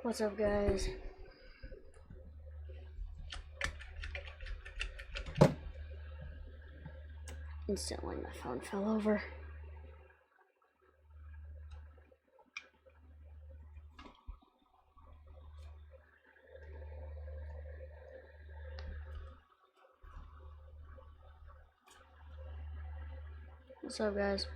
What's up, guys? Instantly, my phone fell over. What's up, guys?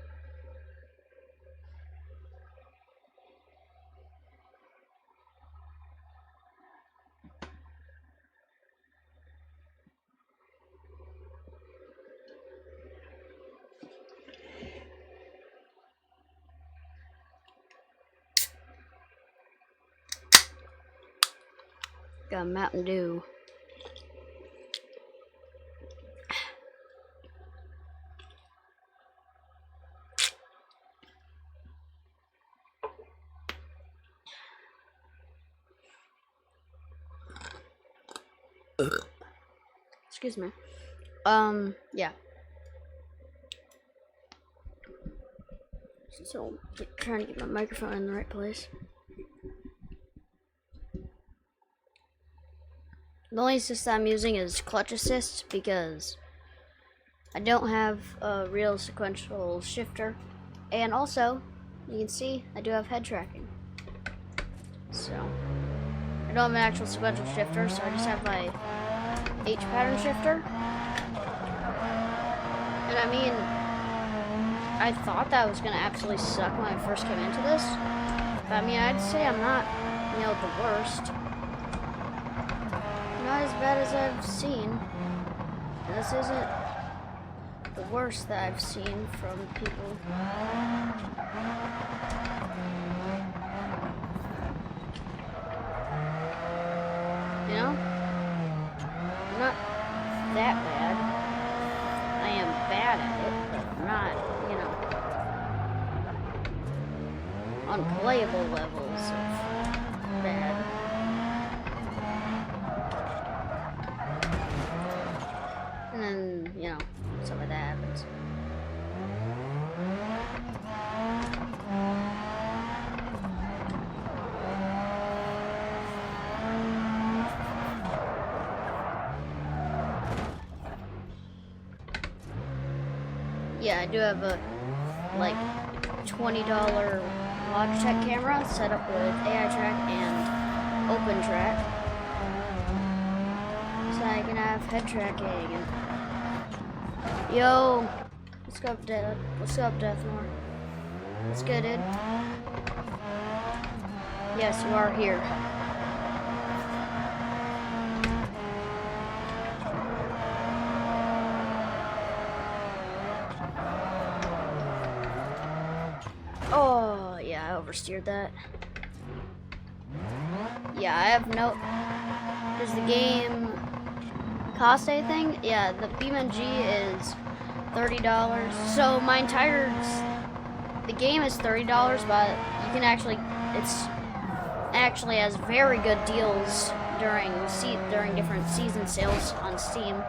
Got Mountain Dew. Excuse me. Yeah. So, trying to get my microphone in the right place. The only assist I'm using is clutch assist because I don't have a real sequential shifter. And also, you can see, I do have head tracking. So, I don't have an actual sequential shifter, so I just have my H pattern shifter. And I mean, I thought that was going to absolutely suck when I first came into this. But I mean, I'd say I'm not, the worst. Not as bad as I've seen. This isn't the worst that I've seen from people. I'm not that bad. I am bad at it, but I'm not, unplayable levels of bad. And then, stuff like that happens. Yeah, I do have a, $20 Logitech camera set up with AI track and open track. So I can have head tracking and... Yo! What's up, Dad? What's up, Deathnor? What's good, dude? Yes, you are here. Oh, yeah, I oversteered that. Yeah, I have no... Does the game cost anything? Yeah, the Beamng is $30. So my entire... The game is $30, but you can actually... It's actually has very good deals during different season sales on Steam.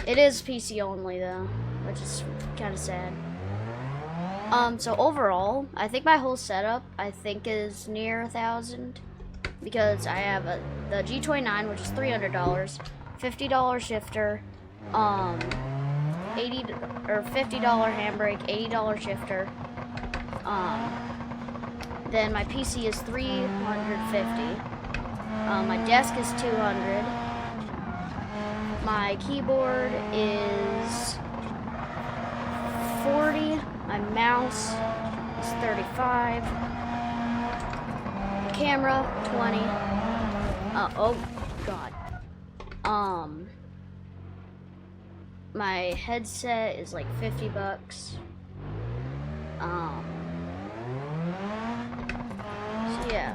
It is PC only, though, which is kind of sad. So overall, I think my whole setup, is near 1,000, because I have the G29, which is $300, $50 shifter, $50 handbrake, $80 shifter, then my PC is $350, my desk is $200, my keyboard is $40. My mouse is $35. Camera, $20. Oh god. My headset is like $50. So yeah.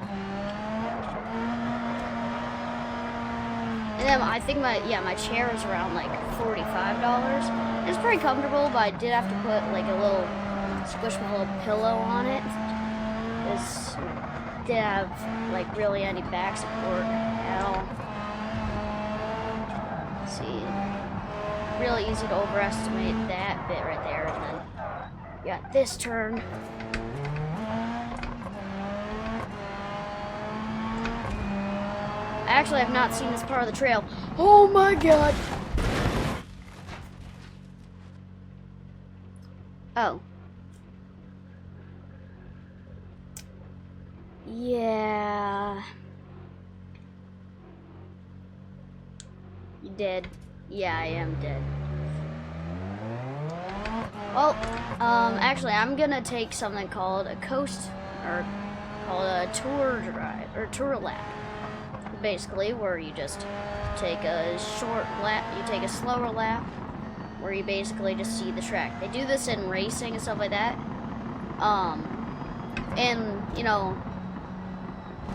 And then I think my chair is around like $45. It's pretty comfortable, but I did have to put like squish my little pillow on it. Because it didn't have like really any back support at all. Let's see. Really easy to overestimate that bit right there, and then you got this turn. Actually, I've not seen this part of the trail. Oh my god! Oh. Yeah. You dead. Yeah, I am dead. Well, actually, I'm gonna take something called a coast, or called a tour drive, or tour lap. Basically, where you just take a short lap, you take a slower lap, where you basically just see the track. They do this in racing and stuff like that. And, you know,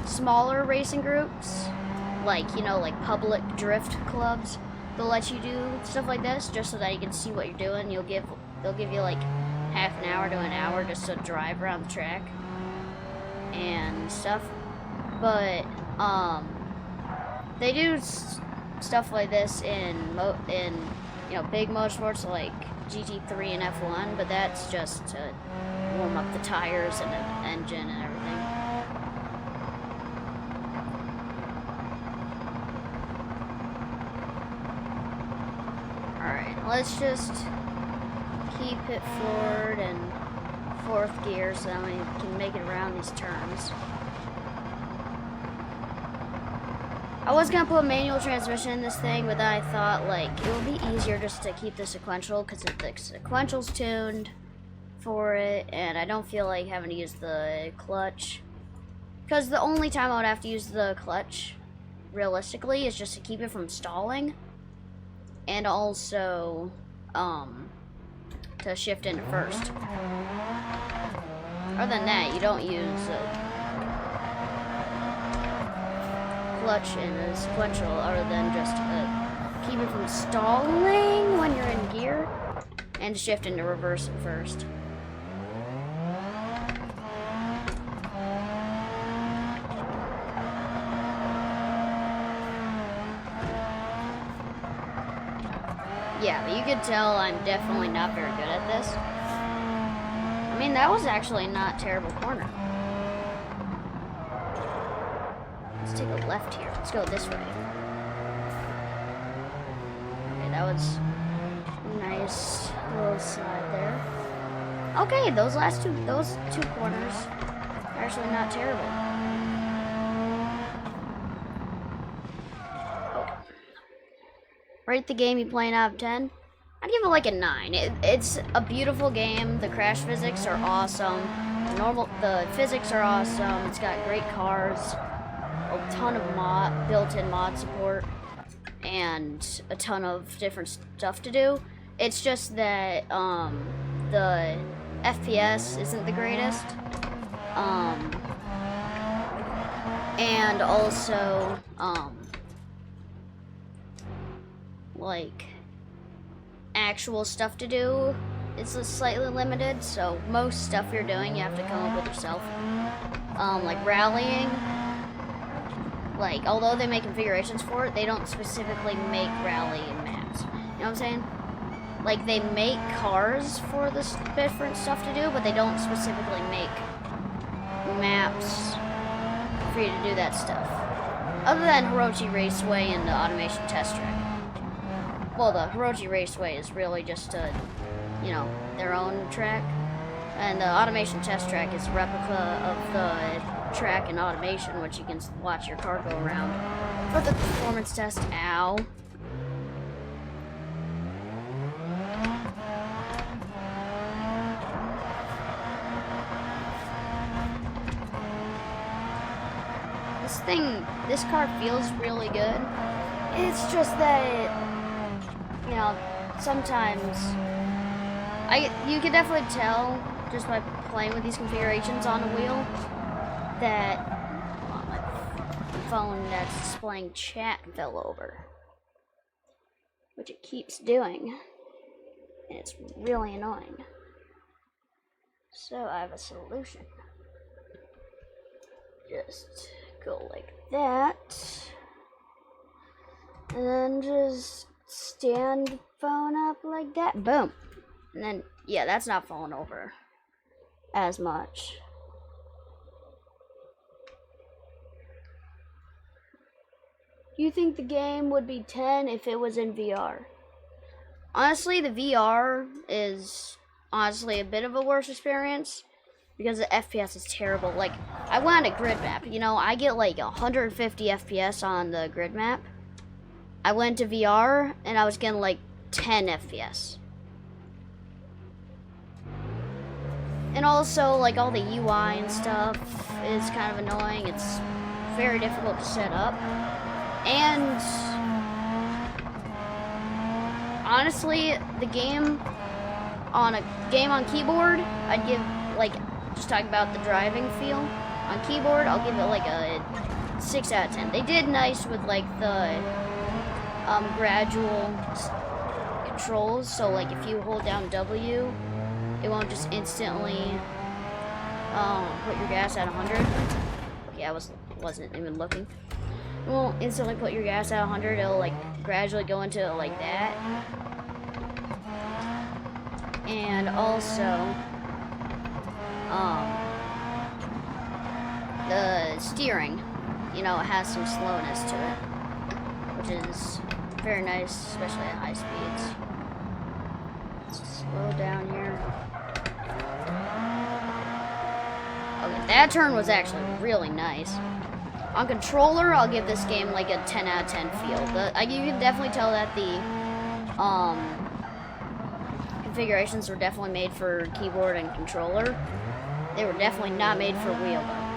smaller racing groups, like, you know, like public drift clubs, they'll let you do stuff like this just so that you can see what you're doing. They'll give you like half an hour to an hour just to drive around the track and stuff. But they do stuff like this in you know, big motorsports like GT3 and F1, but that's just to warm up the tires and the engine and everything. Alright, let's just keep it forward and fourth gear so that we can make it around these turns. I was gonna put a manual transmission in this thing, but then I thought like it would be easier just to keep the sequential because the sequential's tuned for it, and I don't feel like having to use the clutch. Because the only time I would have to use the clutch, realistically, is just to keep it from stalling, and also to shift into first. Other than that, you don't use clutch in a sequential other than just keep it from stalling when you're in gear and shift into reverse at first. Yeah, but you could tell I'm definitely not very good at this. I mean, that was actually not a terrible corner. Let's take a left here. Let's go this way. Okay, that was a nice little slide there. Okay, those two corners are actually not terrible. Oh. Rate the game you playing out of 10? I'd give it like a 9. It's a beautiful game. The crash physics are awesome. The physics are awesome. It's got great cars. A ton of built-in mod support, and a ton of different stuff to do. It's just that the FPS isn't the greatest, and also like actual stuff to do is slightly limited. So most stuff you're doing you have to come up with yourself. Like rallying. Like, although they make configurations for it, they don't specifically make rally maps. You know what I'm saying? Like, they make cars for this different stuff to do, but they don't specifically make maps for you to do that stuff. Other than Hirochi Raceway and the Automation Test Track. Well, the Hirochi Raceway is really just you know, their own track. And the Automation Test Track is a replica of the track and automation, which you can watch your car go around for the performance test. Ow. This car feels really good. It's just that, you know, sometimes you can definitely tell just by playing with these configurations on a wheel that my phone that's displaying chat fell over, which it keeps doing, and it's really annoying. So I have a solution. Just go like that, and then just stand the phone up like that. Boom. And then, yeah, that's not falling over as much. You think the game would be 10 if it was in VR? Honestly, the VR is honestly a bit of a worse experience because the FPS is terrible. Like, I went on a grid map. You know, I get like 150 FPS on the grid map. I went to VR and I was getting like 10 FPS. And also, like, all the UI and stuff is kind of annoying. It's very difficult to set up. And honestly, the game on keyboard, I'd give, like, just talking about the driving feel. On keyboard, I'll give it like a 6 out of 10. They did nice with like the gradual controls. So like if you hold down W, it won't just instantly put your gas at 100. Okay, I wasn't even looking. It won't instantly put your gas at 100. It'll like gradually go into like that. And also, the steering, you know, it has some slowness to it, which is very nice, especially at high speeds. Let's slow down here. Okay, that turn was actually really nice. On controller, I'll give this game like a 10 out of 10 feel. You can definitely tell that the configurations were definitely made for keyboard and controller. They were definitely not made for wheel, though.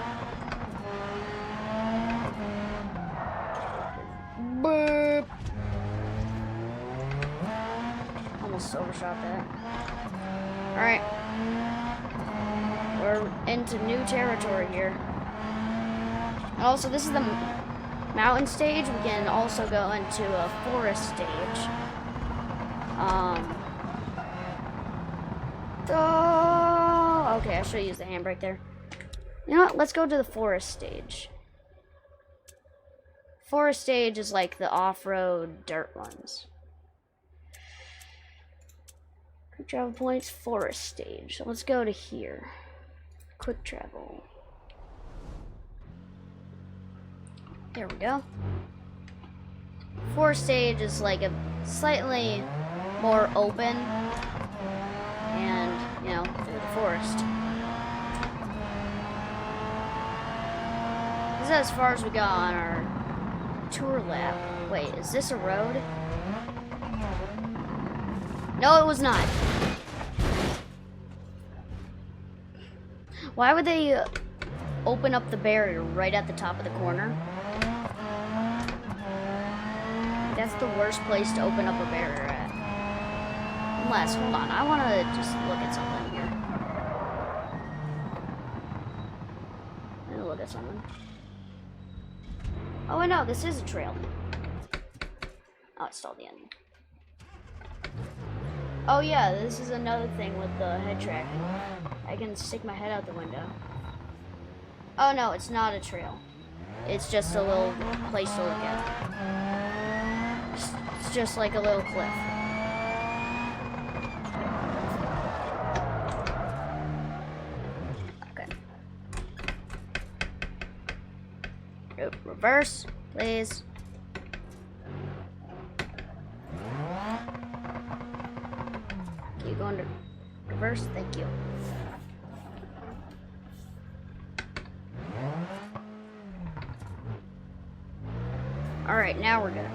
Boop. Almost overshot that. Alright. We're into new territory here. Also, this is the mountain stage. We can also go into a forest stage. Oh, okay, I should use the handbrake there. You know what? Let's go to the forest stage. Forest stage is like the off-road dirt ones. Quick travel points, forest stage. So let's go to here. Quick travel. There we go. Forest stage is like a slightly more open and, you know, through the forest. This is as far as we got on our tour lap. Wait, is this a road? No, it was not. Why would they open up the barrier right at the top of the corner? That's the worst place to open up a barrier at. Unless, hold on, I want to just look at something here. I'm gonna look at something. Oh, wait, no, this is a trail. Oh, it's still the ending. Oh, yeah, this is another thing with the head tracking. I can stick my head out the window. Oh, no, it's not a trail. It's just a little place to look at. It's just like a little cliff. Okay. Reverse, please. Keep going to reverse, thank you. Alright, now we're good.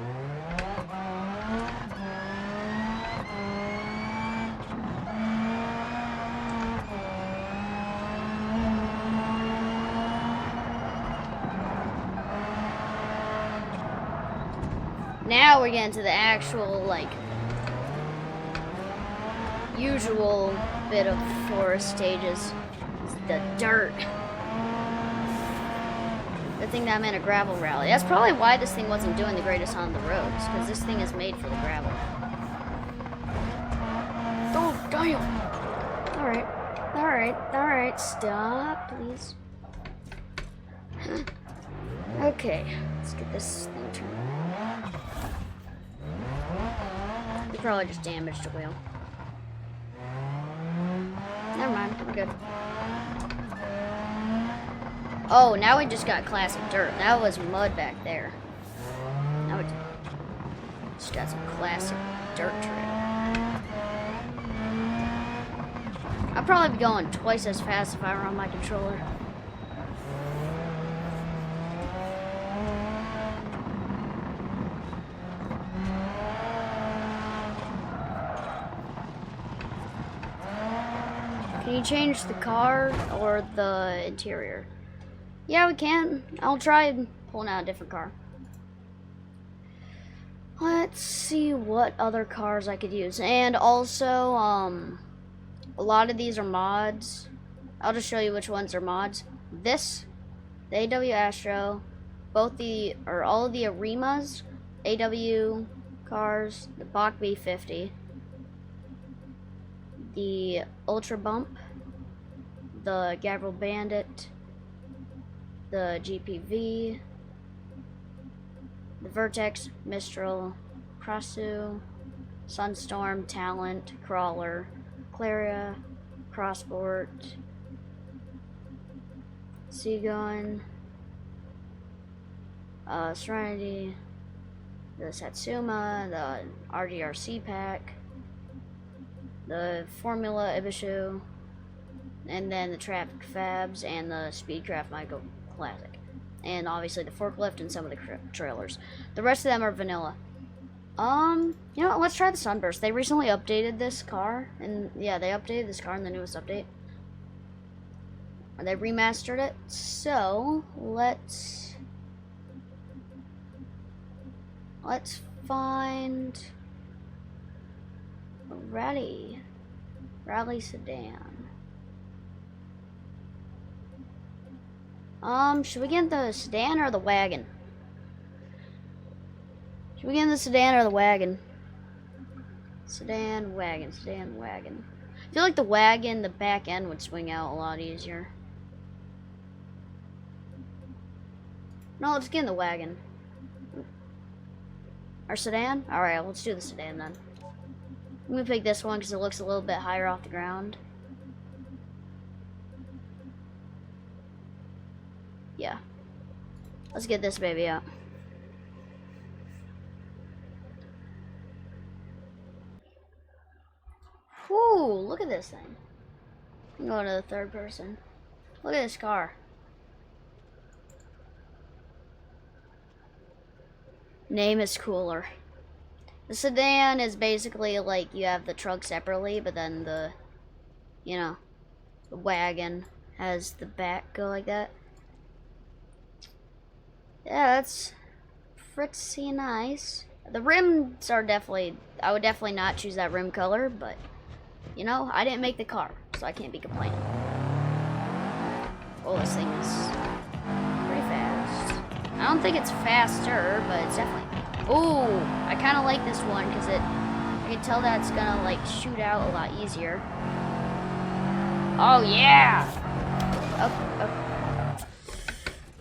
Now we're getting to the actual, like, usual bit of forest stages. It's the dirt. Good thing that I'm in a gravel rally. That's probably why this thing wasn't doing the greatest on the roads, because this thing is made for the gravel. Oh, damn! Alright, alright, alright, stop, please. Okay, let's get this thing turned around. We probably just damaged the wheel. Never mind, we're good. Oh, now we just got classic dirt. That was mud back there. Now it's just got some classic dirt trail. I'd probably be going twice as fast if I were on my controller. Can you change the car or the interior? Yeah, we can. I'll try pulling out a different car. Let's see what other cars I could use. And also, a lot of these are mods. I'll just show you which ones are mods. This, the AW Astro, all of the Arimas, AW cars, the Bach B50, the Ultra Bump, the Gavril Bandit, the GPV, the Vertex, Mistral, Krasu, Sunstorm, Talent, Crawler, Claria, Crossport, Seagun, Serenity, the Satsuma, the RDRC pack, the Formula Ibishu, and then the Traffic Fabs and the Speedcraft Michael Classic. And obviously the forklift and some of the trailers. The rest of them are vanilla. You know, let's try the Sunburst. They recently updated this car, and yeah, they updated this car in the newest update. They remastered it, so let's find a rally sedan. Should we get the sedan or the wagon? Should we get the sedan or the wagon? Sedan, wagon, sedan, wagon. I feel like the wagon, the back end would swing out a lot easier. No, let's get in the wagon. Our sedan? Alright, let's do the sedan then. I'm gonna pick this one because it looks a little bit higher off the ground. Yeah. Let's get this baby out. Whew, look at this thing. I'm going to the third person. Look at this car. Name is cooler. The sedan is basically like you have the trunk separately, but then the, you know, the wagon has the back go like that. Yeah, that's pretty nice. The rims are definitely, I would definitely not choose that rim color, but, you know, I didn't make the car, so I can't be complaining. Oh, this thing is pretty fast. I don't think it's faster, but it's definitely... Ooh, I kind of like this one, because I can tell that it's gonna, like, shoot out a lot easier. Oh, yeah!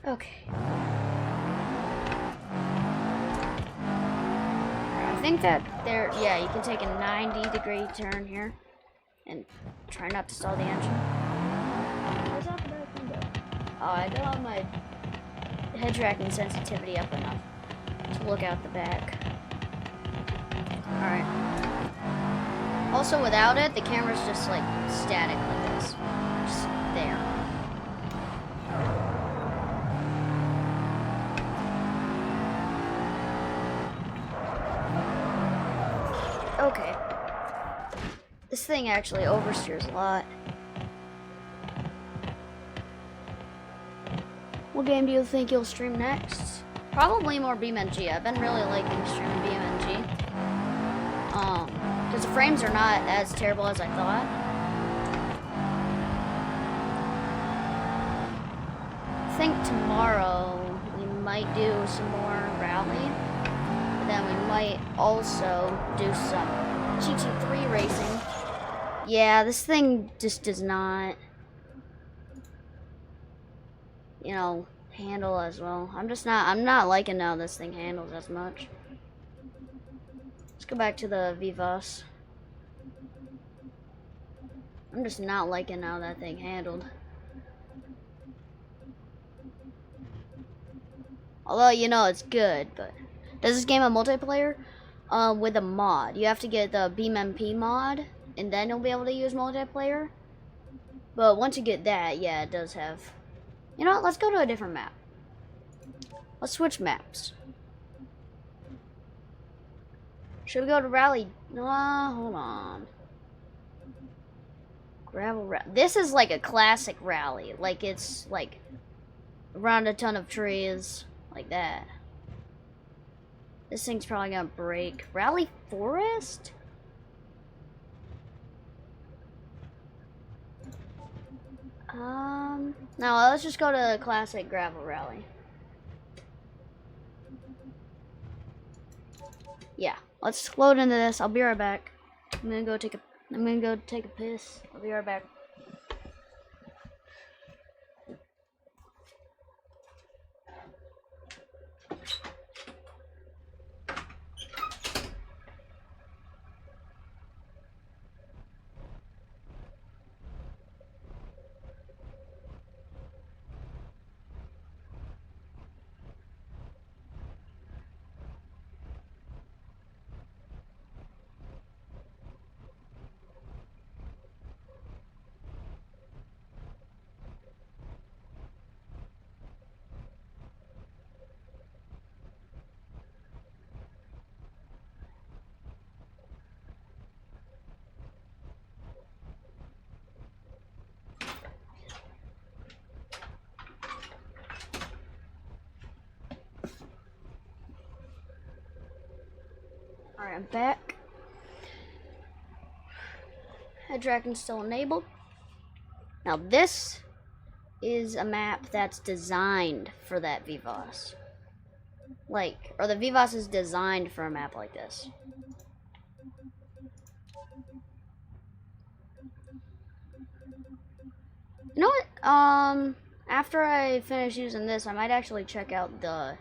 Okay. I think that there, yeah, you can take a 90-degree turn here and try not to stall the engine. What's up, window? Oh, I don't have my head tracking sensitivity up enough to look out the back. Alright. Also, without it, the camera's just like static like this. Just there. Okay. This thing actually oversteers a lot. What game do you think you'll stream next? Probably more Beamng. I've been really liking streaming Beamng. Because the frames are not as terrible as I thought. I think tomorrow we might do some more rally. But then we might also do some GT3 racing. Yeah, this thing just does not, you know, handle as well. I'm not liking how this thing handles as much. Let's go back to the Vivas. I'm just not liking how that thing handled. Although, you know, it's good, but Does this game have multiplayer? With a mod. You have to get the Beamng mod, and then you'll be able to use multiplayer. But once you get that, yeah, it does have. You know what? Let's go to a different map. Let's switch maps. Should we go to Rally? No, hold on. Gravel rally. This is like a classic rally. Like it's like around a ton of trees, like that. This thing's probably gonna break. Rally Forest? No, let's just go to classic gravel rally. Yeah, let's load into this. I'll be right back. I'm gonna go take a piss. I'll be right back. Alright, I'm back. Head tracking still enabled. Now this is a map that's designed for that VVOS. Or the VVOS is designed for a map like this. You know what? After I finish using this, I might actually check out the,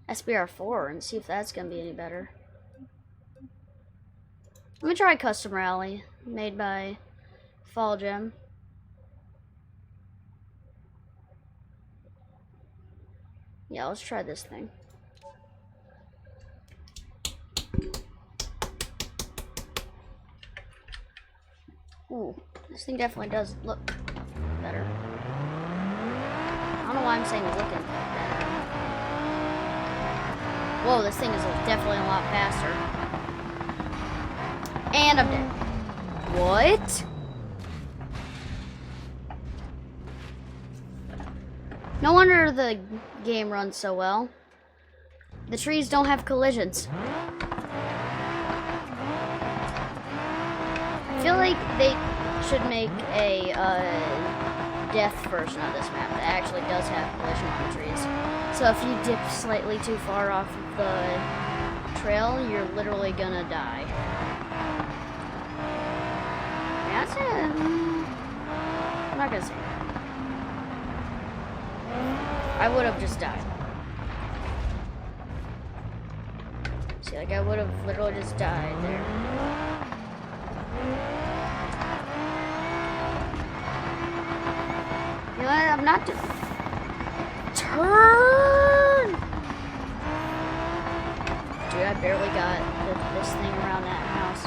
SBR4 and see if that's gonna be any better. Let me try Custom Rally, made by Fall Gem. Yeah, let's try this thing. Ooh, this thing definitely does look better. I don't know why I'm saying looking better. Whoa, this thing is definitely a lot faster. And I'm dead. What? No wonder the game runs so well. The trees don't have collisions. I feel like they should make a death version of this map that actually does have collision on the trees. So if you dip slightly too far off of the trail, you're literally gonna die. That's it. I'm not gonna say that. I would have just died. See, like I would have literally just died there. You know what? I'm not turn. Dude, I barely got this thing around that house.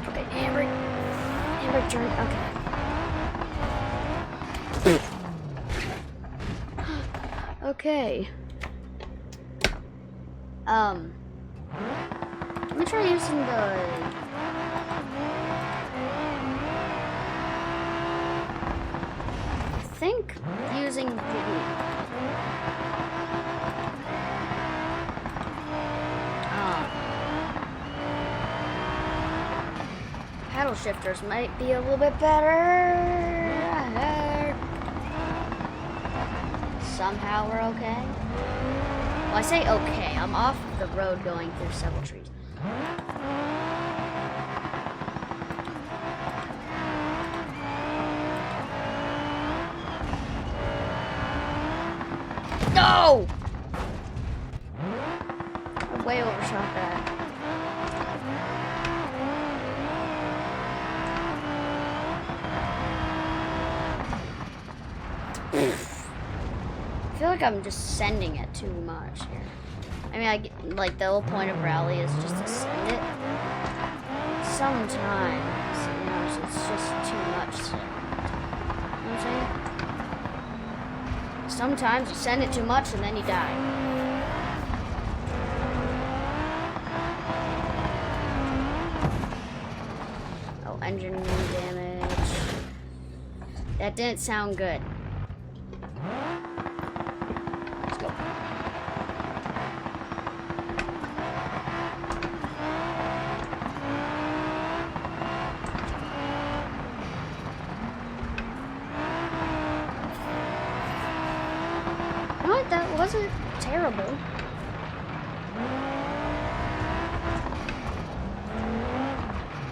Okay, Amber, turn. Okay. Okay. Let me try using the. I think using the paddle shifters might be a little bit better. Somehow we're okay. Well, I say okay. I'm off the road going through several trees. No! I way overshot that. I feel like I'm just sending it too much here. I mean, like the whole point of rally is just to send it. Sometimes, you know, it's just too much. You know what I'm saying? Sometimes you send it too much and then you die. Oh, engine damage. That didn't sound good. Let's go. You know what? That wasn't terrible.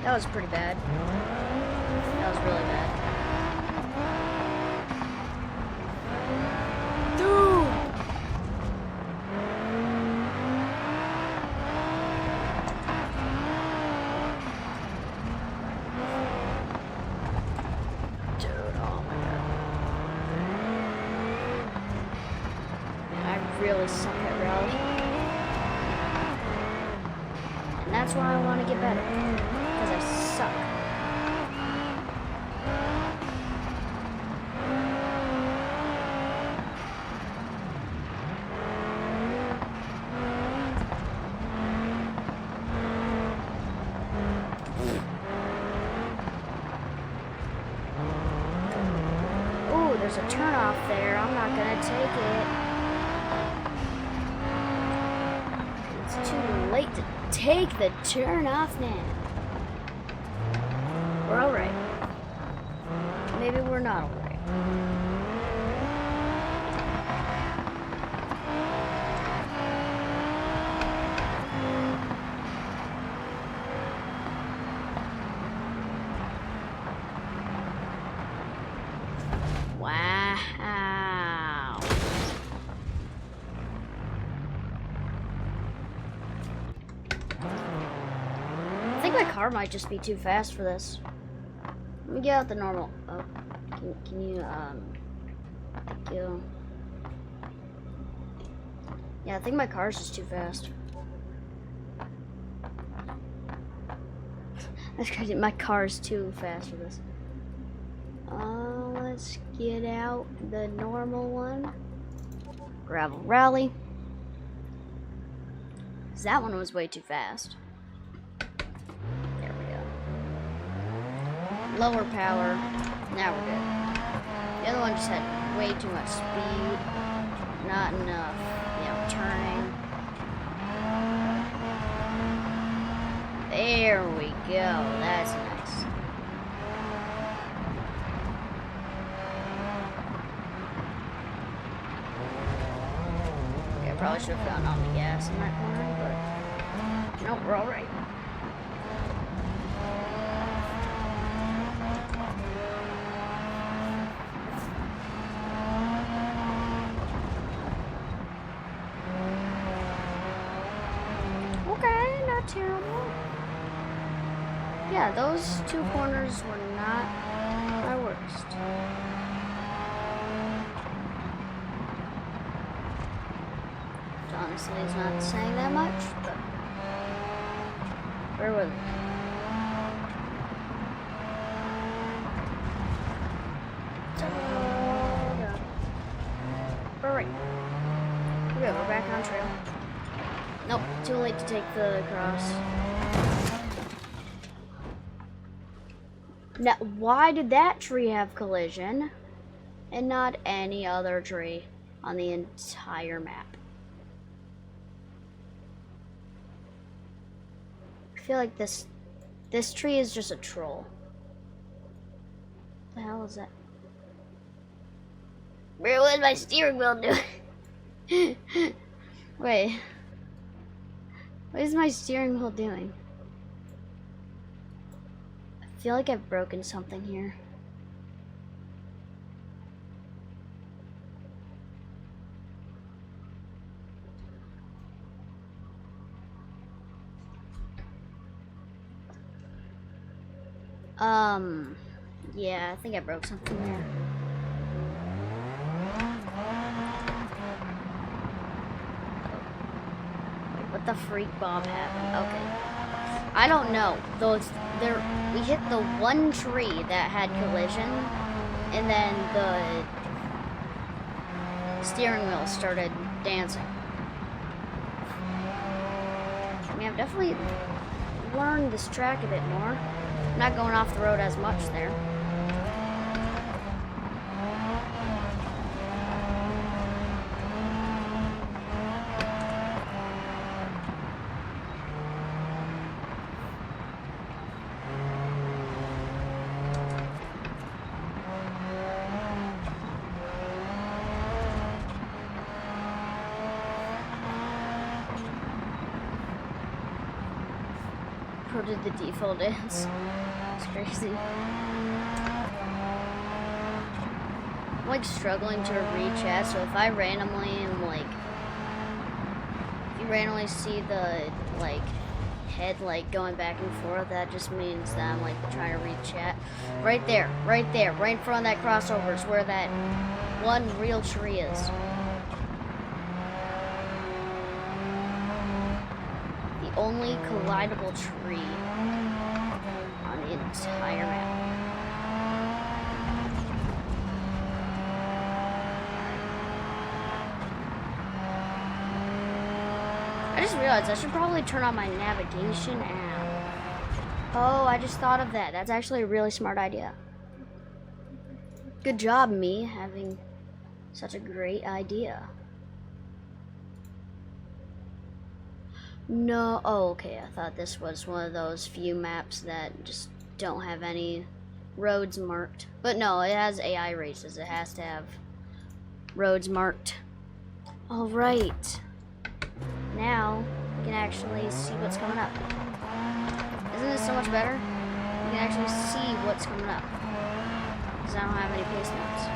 That was pretty bad. That was really bad. Dude! Dude, oh my god. Man, I really suck at rally. And that's why I want to get better. Because I suck. Ooh, there's a turnoff there. I'm not gonna take it. It's too late to take the turnoff now. We're alright. Maybe we're not alright. Wow. I think my car might just be too fast for this. Let me get out the normal. Oh, can you, thank you. Yeah, I think my car's just too fast. That's crazy. My car's too fast for this. Let's get out the normal one. Gravel rally. 'Cause that one was way too fast. There we go. Lower power. Now we're good. The other one just had way too much speed. Not enough, you know, turning. There we go. That's nice. Okay, I probably should have gotten on the gas in that corner, but nope, we're all right. Okay, not terrible. Yeah, those two corners were not my worst. Which honestly is not saying that much, but bear with me. Alright. Okay, we're back on trail. Nope, too late to take the cross. Now, why did that tree have collision and not any other tree on the entire map? I feel like this tree is just a troll. What the hell is that? Where was my steering wheel doing? Wait. What is my steering wheel doing? I feel like I've broken something here. Yeah, I think I broke something there. the freak bomb happened? Okay. I don't know. We hit the one tree that had collision, and then the steering wheel started dancing. I mean, I've definitely learned this track a bit more. I'm not going off the road as much there. Did the default dance. It's crazy. I'm like struggling to read chat, so if I randomly am like, if you randomly see the like head like going back and forth, that just means that I'm like trying to read chat. Right there, right in front of that crossover is where that one real tree is. Only collidable tree on the entire map. I just realized I should probably turn on my navigation app. Oh, I just thought of that. That's actually a really smart idea. Good job, me, having such a great idea. No, oh, okay, I thought this was one of those few maps that just don't have any roads marked. But no, it has AI races. It has to have roads marked. All right. Now, we can actually see what's coming up. Isn't this so much better? You can actually see what's coming up. Because I don't have any pace notes.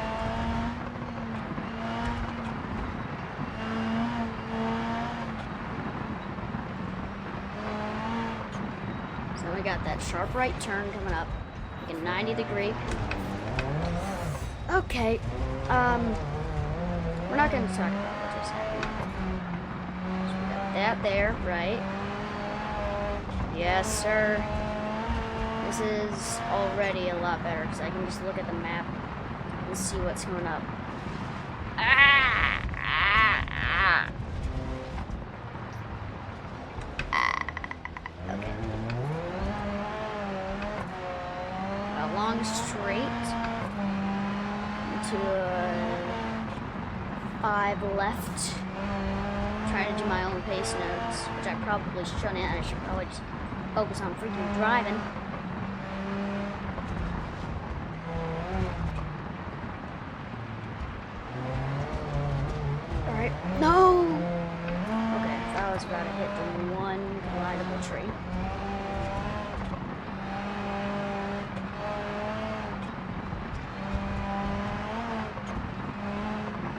We got that sharp right turn coming up, like a 90-degree. Okay, we're not going to talk about what just happened. So we got that there, right? Yes, sir. This is already a lot better because I can just look at the map and see what's coming up. Okay. Long straight into a 5 left. I'm trying to do my own pace notes, which I probably shouldn't. I should probably just focus on freaking driving. Alright, no! Okay, I thought I was about to hit the one collidable tree.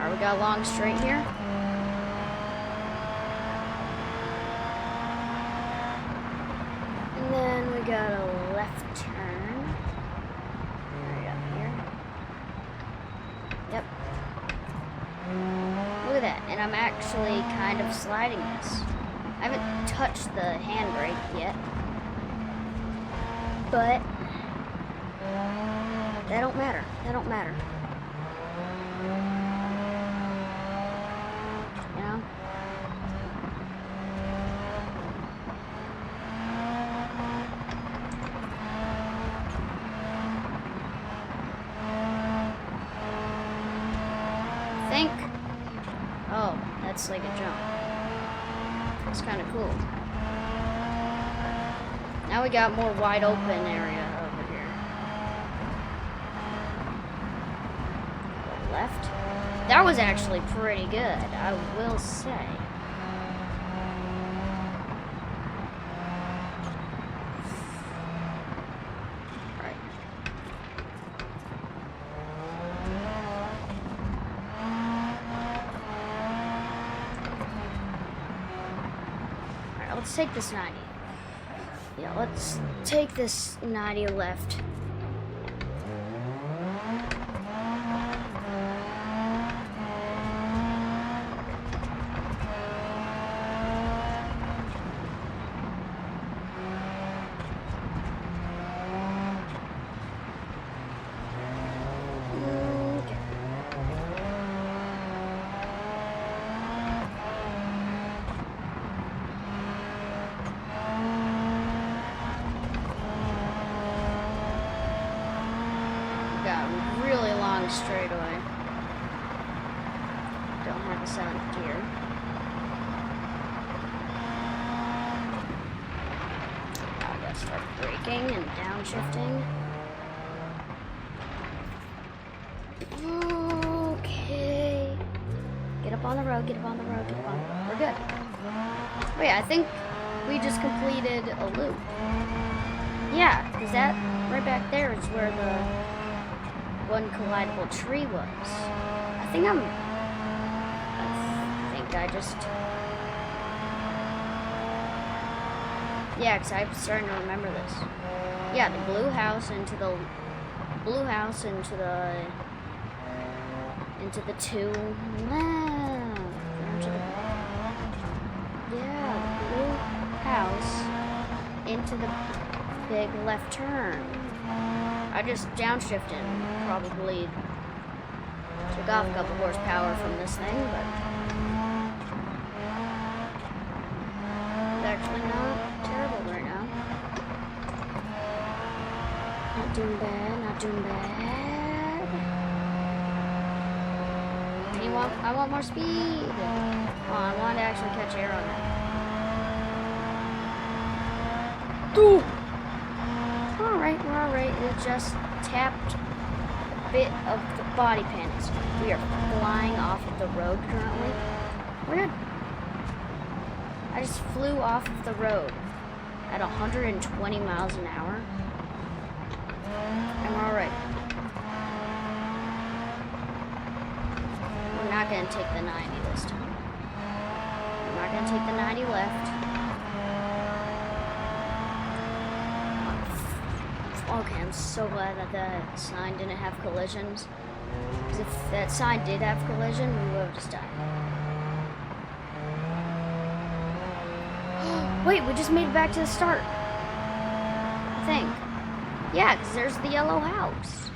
Alright, we got a long straight here. And then we got a left turn. Right up here. Yep. Look at that. And I'm actually kind of sliding this. I haven't touched the handbrake yet. But that don't matter. That don't matter. You know? Think. Oh, that's like a jump. It's kind of cool. Now we got more wide open area over here. Left. That was actually pretty good, I will say. Right. Alright, let's take this 90. Yeah, let's take this 90 left. don't have a 7th gear. Now I gotta start braking and downshifting. Okay. Get up on the road, get up on the road, get up on the road. We're good. Wait, I think we just completed a loop. Yeah, because that right back there is where the one collidable tree was. I think I just... Yeah, because I'm starting to remember this. Yeah, the blue house into the... into the 2 left. Yeah, the blue house into the big left turn. I just downshifted and probably took off a couple horsepower from this thing, but it's actually not terrible right now. Not doing bad, not doing bad. I want more speed. Oh, I want to actually catch air on that. Ooh. Alright, we're alright. It just tapped a bit of the body panels. We are flying off of the road currently. We're good. I just flew off of the road at 120 miles an hour. And we're alright. We're not going to take the 90 this time. We're not going to take the 90 left. Okay, I'm so glad that that sign didn't have collisions. Because if that sign did have collision, we would have just died. Wait, we just made it back to the start. I think. Yeah, because there's the yellow house.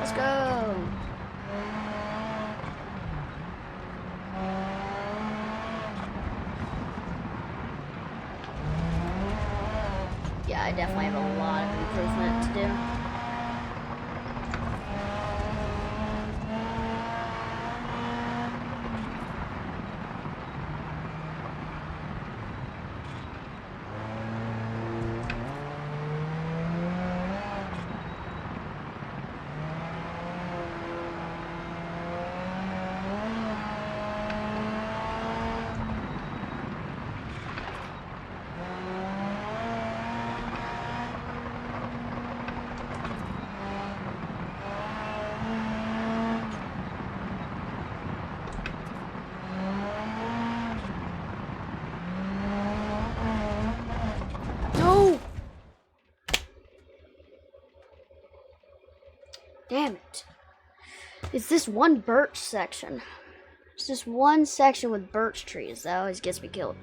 Let's go. Yeah, I definitely have a lot of improvement to do. Damn it. It's this one birch section. It's just one section with birch trees that always gets me killed.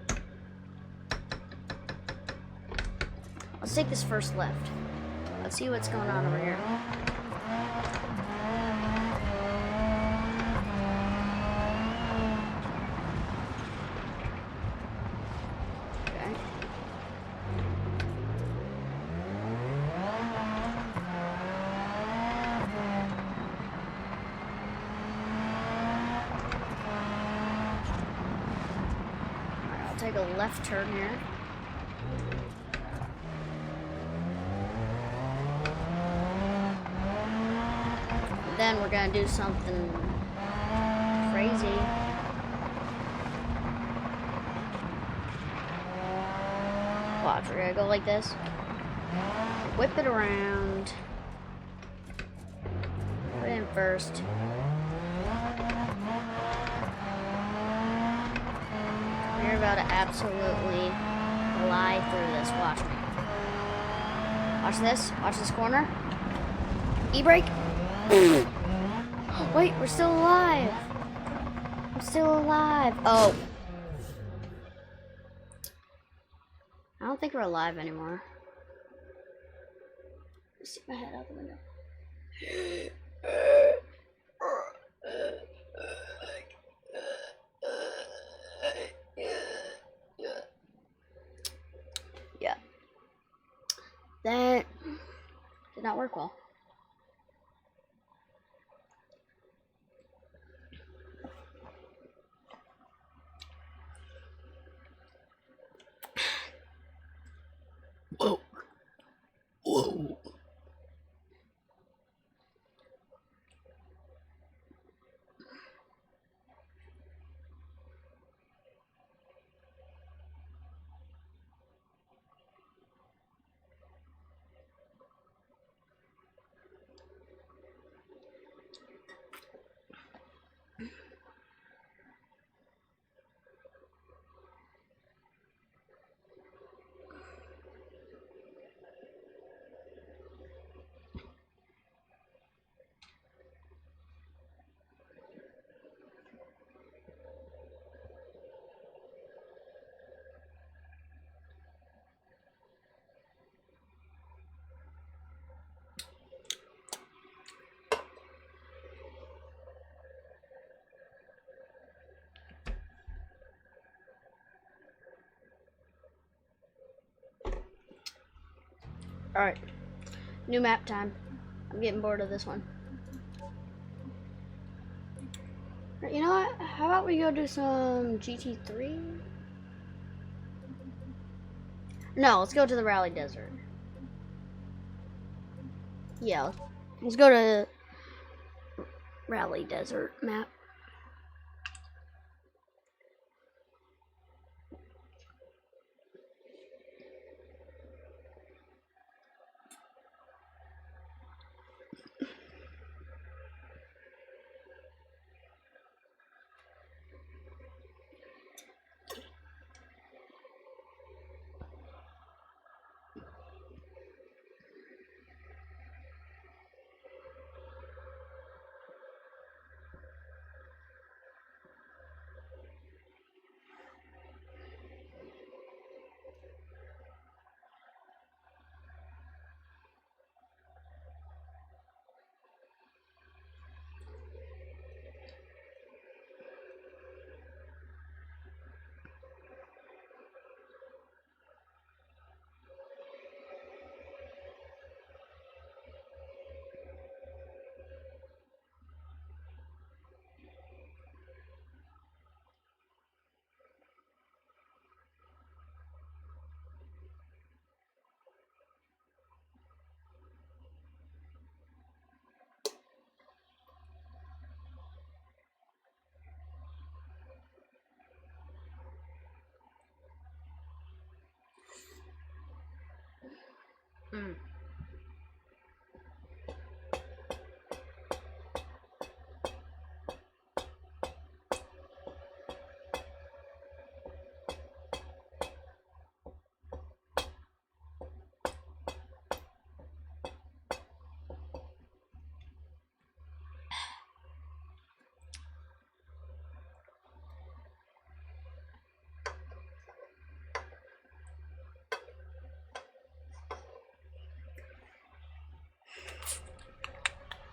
Let's take this first left. Let's see what's going on over here. Take a left turn here. Then we're gonna do something crazy. Watch, we're gonna go like this. Whip it around. Put it in first. You're about to absolutely fly through this. Watch me. Watch this. Watch this corner. E-brake. Wait, we're still alive. I'm still alive. Oh. I don't think we're alive anymore. Let's stick my head out the window. Yeah. That did not work well. Whoa. Whoa. Alright. New map time. I'm getting bored of this one. You know what? How about we go do some GT3? No, let's go to the Rally Desert. Yeah, let's go to Rally Desert map.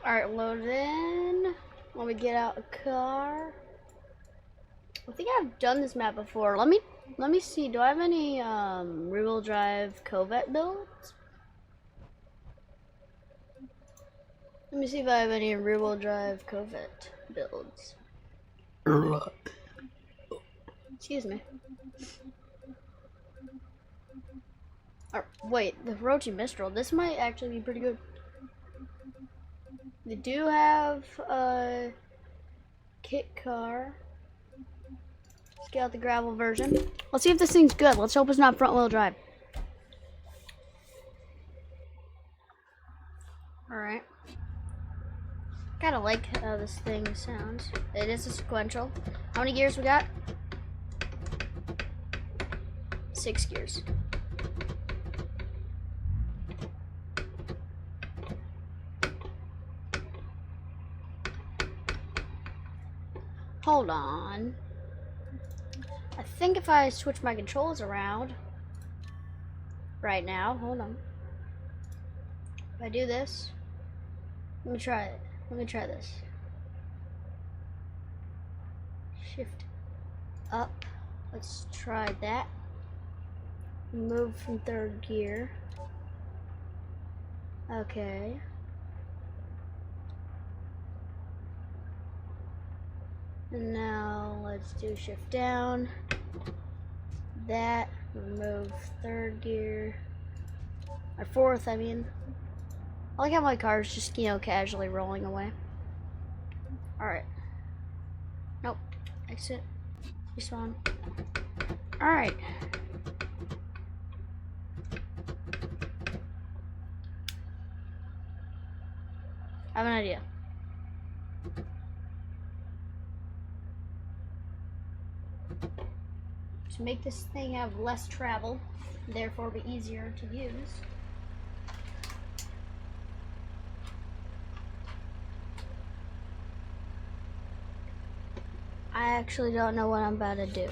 Alright, load in. Let me get out a car. I think I've done this map before. Let me see. Do I have any rear-wheel drive Corvette builds? Let me see if I have any rear-wheel drive Corvette builds. Excuse me. Wait, the Hirochi Mistral. This might actually be pretty good. They do have a kit car. Let's get out the gravel version. Let's see if this thing's good. Let's hope it's not front-wheel drive. Alright. Kinda like how this thing sounds. It is a sequential. How many gears we got? 6 gears. Hold on. I think if I switch my controls around right now, hold on. If I do this, let me try it. Let me try this. Shift up. Let's try that. Move from 3rd gear. Okay. And now let's do shift down. That, remove 3rd gear. My fourth, I mean. I like how my car is just, casually rolling away. Alright. Nope. Exit. Respawn. Alright. I have an idea. To make this thing have less travel, therefore be easier to use. I actually don't know what I'm about to do.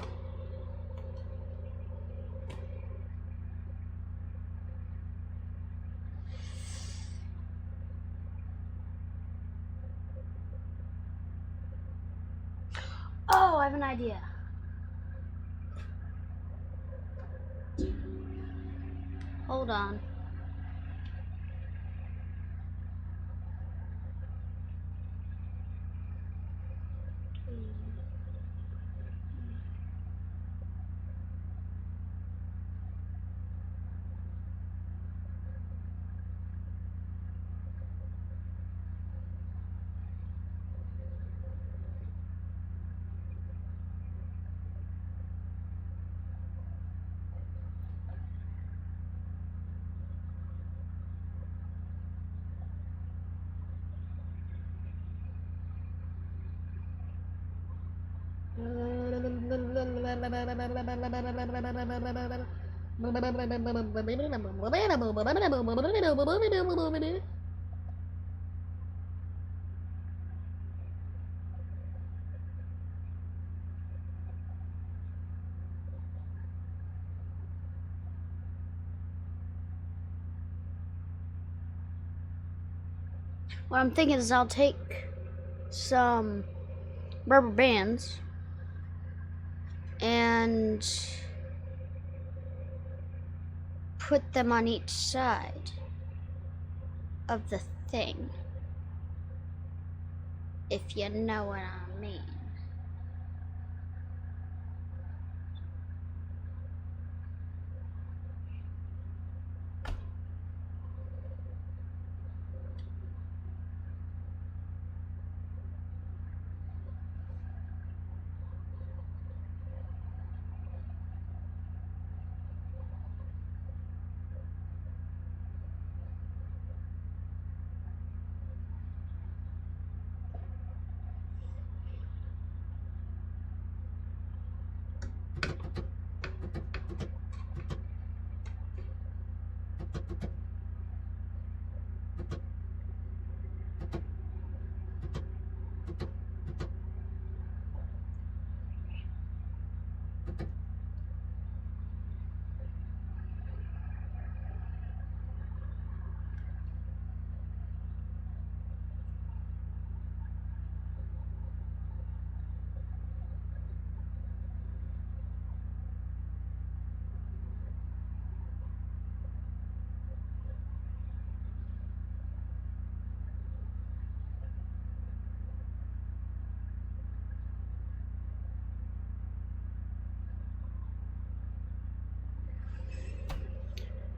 Oh, I have an idea. Hold on. What I'm thinking is I'll take some rubber bands and put them on each side of the thing, if you know what I mean.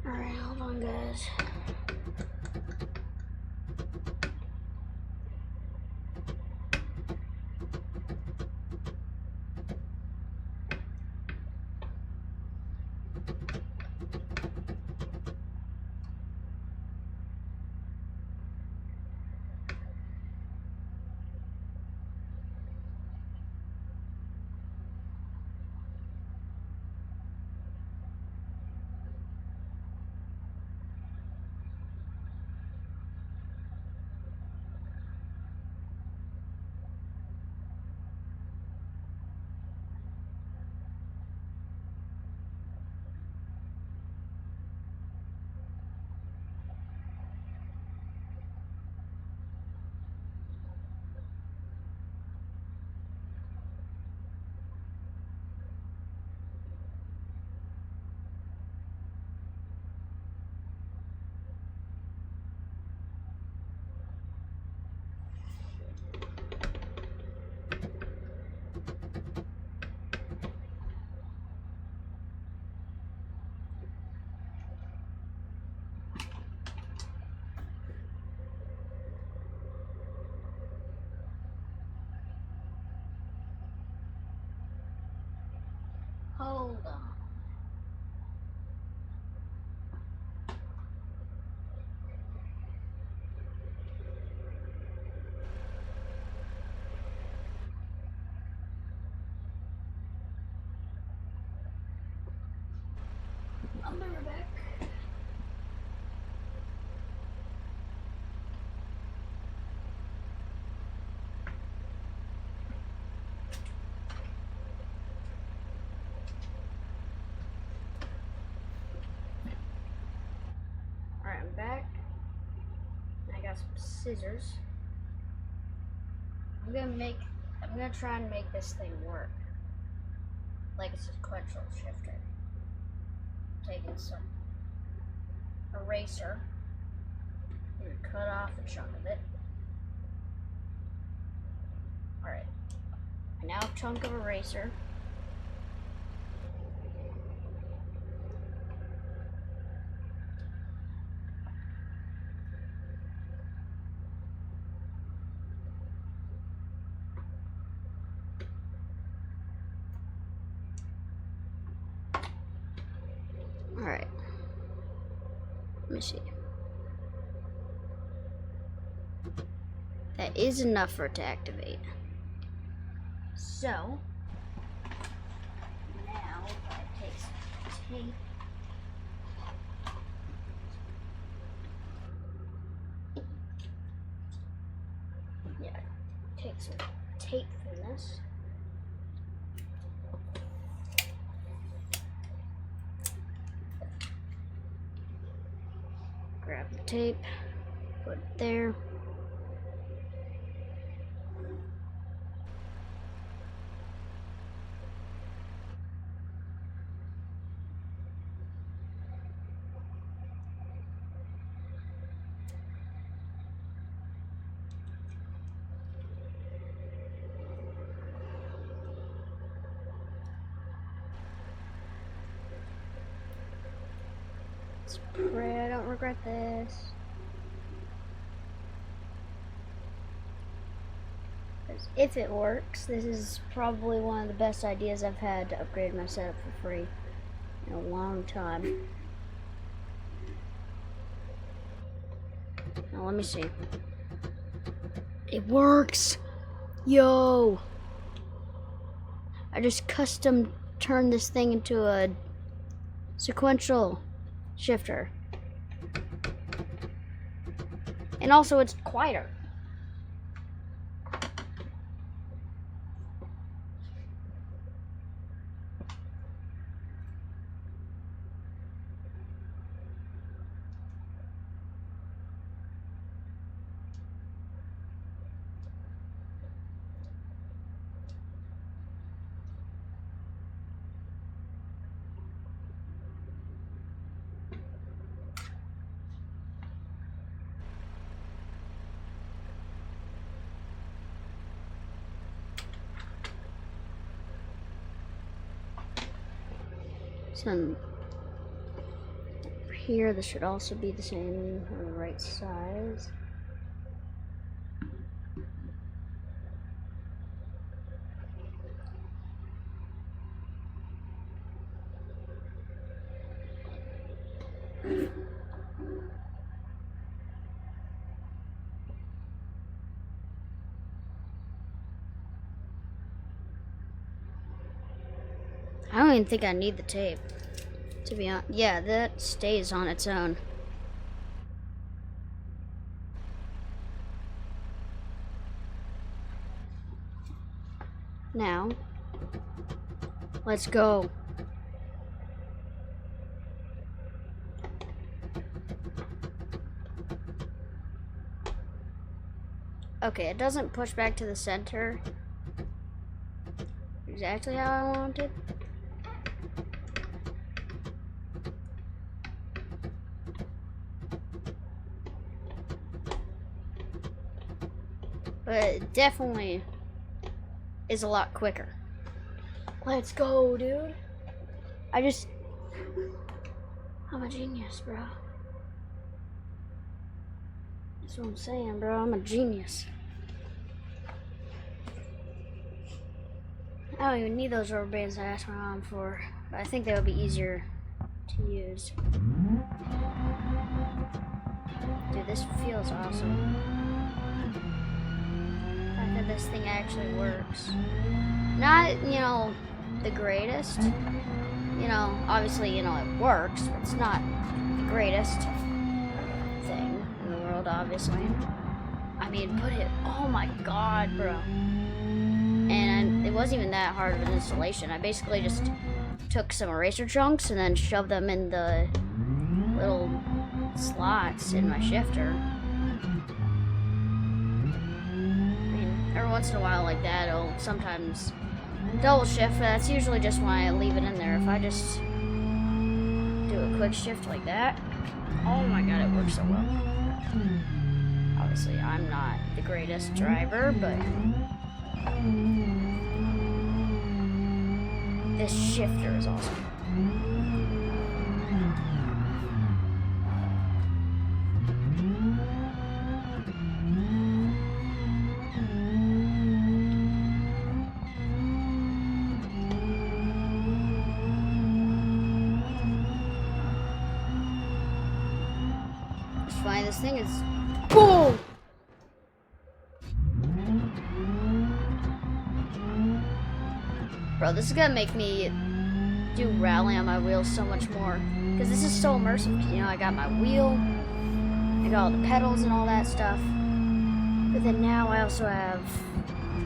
Alright, hold on, guys. back. I got some scissors. I'm gonna try and make this thing work. Like a sequential shifter. Taking some eraser. I'm gonna cut off a chunk of it. Alright. Now a chunk of eraser. Alright. Let me see. That is enough for it to activate. So, now I take some tape. Yeah, take some tape from this. Grab the tape, put it there. Pray I don't regret this. Because if it works, this is probably one of the best ideas I've had to upgrade my setup for free in a long time. Now let me see. It works! Yo! I just custom turned this thing into a sequential shifter. And also it's quieter. Some here, this should also be the same or the right size. I don't even think I need the tape, to be honest. Yeah, that stays on its own. Now, let's go. Okay, it doesn't push back to the center exactly how I wanted. But it definitely is a lot quicker. Let's go, dude. I'm a genius, bro. That's what I'm saying, bro. I'm a genius. I don't even need those rubber bands I asked my mom for, but I think they would be easier to use. Dude, this feels awesome. The fact that this thing actually works. Not, the greatest. Obviously, it works, but it's not the greatest thing in the world, obviously. I mean, oh my god, bro. And it wasn't even that hard of an installation. I basically just took some eraser chunks and then shoved them in the little slots in my shifter. I mean, every once in a while like that, it'll sometimes double shift, but that's usually just why I leave it in there. If I just do a quick shift like that, oh my god, it works so well. Obviously, I'm not the greatest driver, but this shifter is awesome. It's fine, this thing is... Boom! Bro, this is gonna make me do rally on my wheels so much more. Because this is so immersive. You know, I got my wheel, I got all the pedals and all that stuff. But then now I also have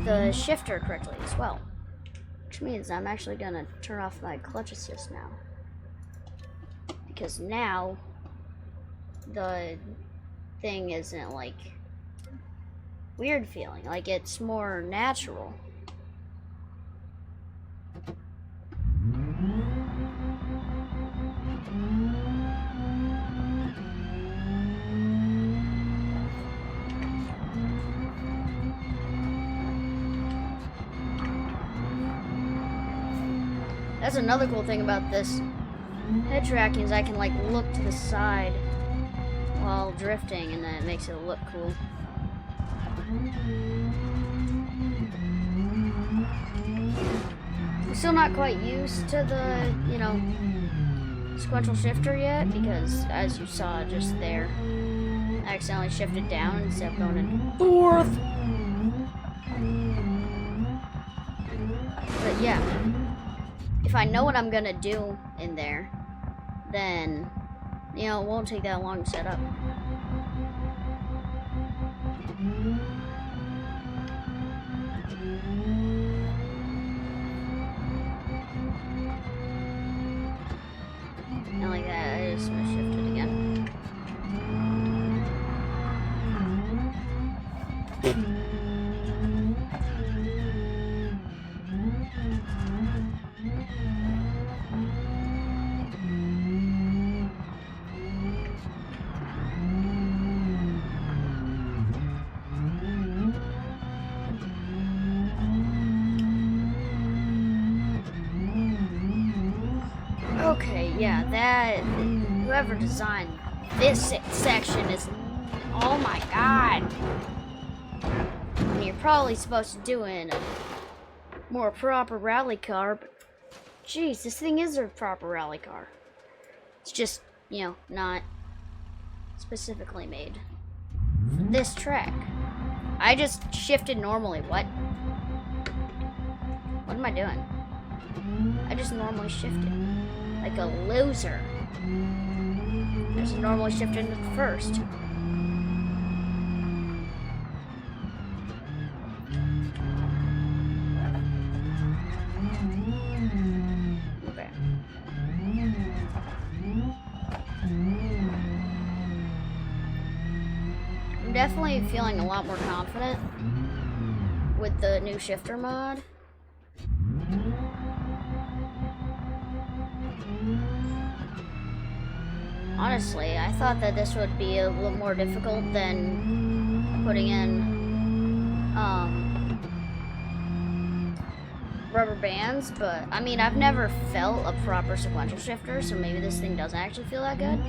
the shifter correctly as well. Which means I'm actually gonna turn off my clutch assist now. Because now the thing isn't like weird feeling. Like it's more natural. That's another cool thing about this head tracking is I can like look to the side while drifting, and then it makes it look cool. I'm still not quite used to the, you know, sequential shifter yet, because as you saw just there, I accidentally shifted down instead of going in fourth. But yeah, if I know what I'm gonna do in there, then, you know, it won't take that long to set up. And like that, I just shifted again. Okay, yeah, that, whoever designed this section is, oh my god. I mean, you're probably supposed to do in a more proper rally car, but jeez, this thing is a proper rally car. It's just, you know, not specifically made for this track. I just shifted normally, what? What am I doing? I just normally shifted. Like a loser. I just normally shifted into first. Okay. I'm definitely feeling a lot more confident with the new shifter mod. Honestly, I thought that this would be a little more difficult than putting in rubber bands, but I mean, I've never felt a proper sequential shifter, so maybe this thing doesn't actually feel that good.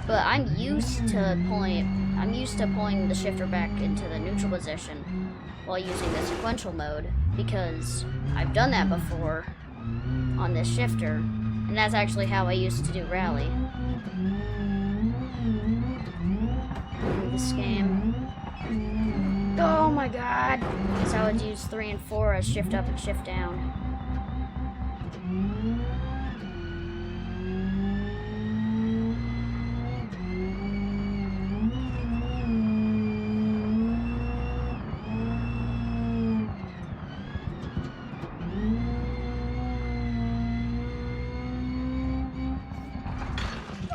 But I'm used to pulling the shifter back into the neutral position while using the sequential mode, because I've done that before on this shifter, and that's actually how I used to do rally. This game. Oh my god! So I would use 3 and 4 as shift up and shift down.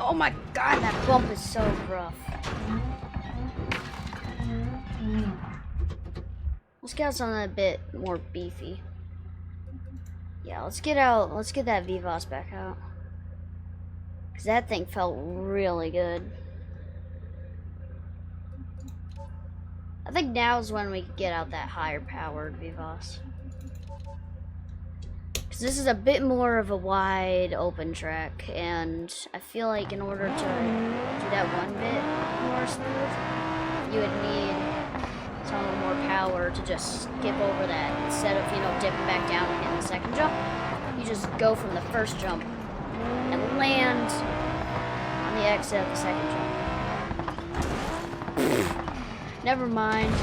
Oh my god, that bump is so rough. Let's get out something a bit more beefy. Yeah, let's get that VVOS back out. Because that thing felt really good. I think now is when we get out that higher powered VVOS. Because this is a bit more of a wide open track, and I feel like in order to do that one bit more smooth, you would need some more power to just skip over that instead of, you know, dipping back down and hitting the second jump. You just go from the first jump and land on the exit of the second jump. Never mind.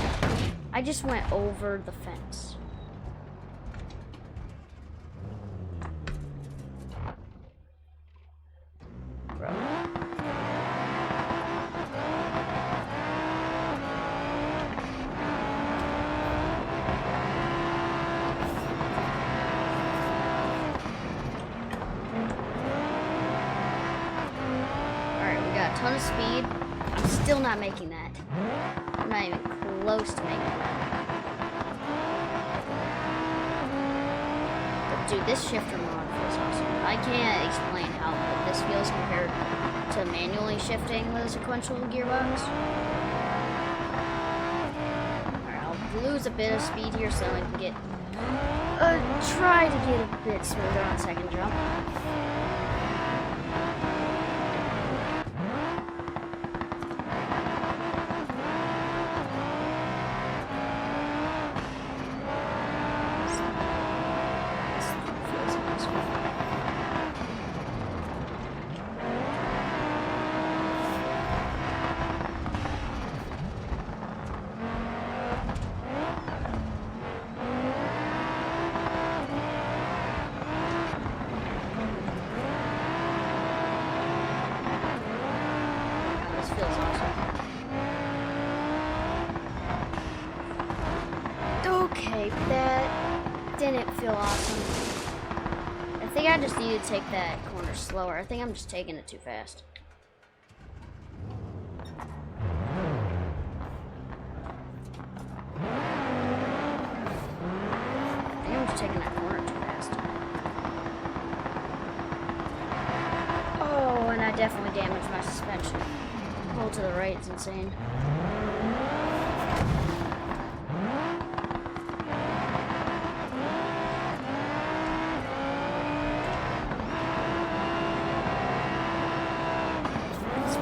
I just went over the fence. Bro. Alright, we got a ton of speed. I'm still not making that. I'm not even close to making that. But dude, this shifter mod feels awesome. I can't explain how good this feels compared to manually shifting with a sequential gearbox. Alright, I'll lose a bit of speed here so I can get try to get a bit smoother on second jump. Okay, that didn't feel awesome. I think I just need to take that corner slower. I think I'm just taking it too fast. I think I'm just taking that corner too fast. Oh, and I definitely damaged my suspension. Pull to the right is insane.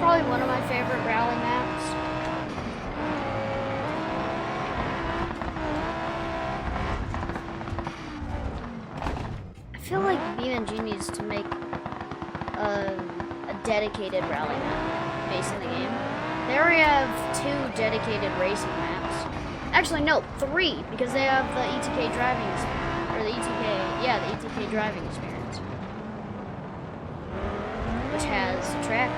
Probably one of my favorite rally maps. I feel like Beamng needs to make a dedicated rally map based in the game. They already have 2 dedicated racing maps. Actually, no, 3, because they have the ETK driving, or the ETK driving experience, which has track.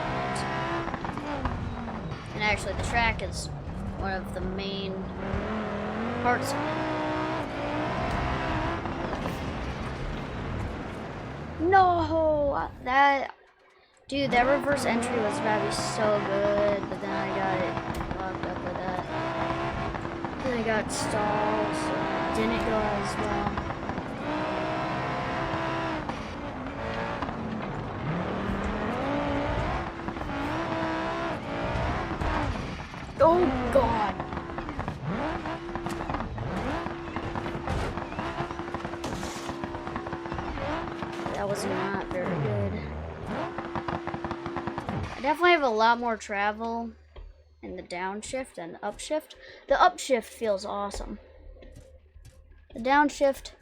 And actually, the track is one of the main parts of it. No! Dude, that reverse entry was about to be so good, but then I got it locked up with that. Then I got stalled, so it didn't go as well. Oh god. That was not very good. I definitely have a lot more travel in the downshift than the upshift. The upshift feels awesome. The downshift,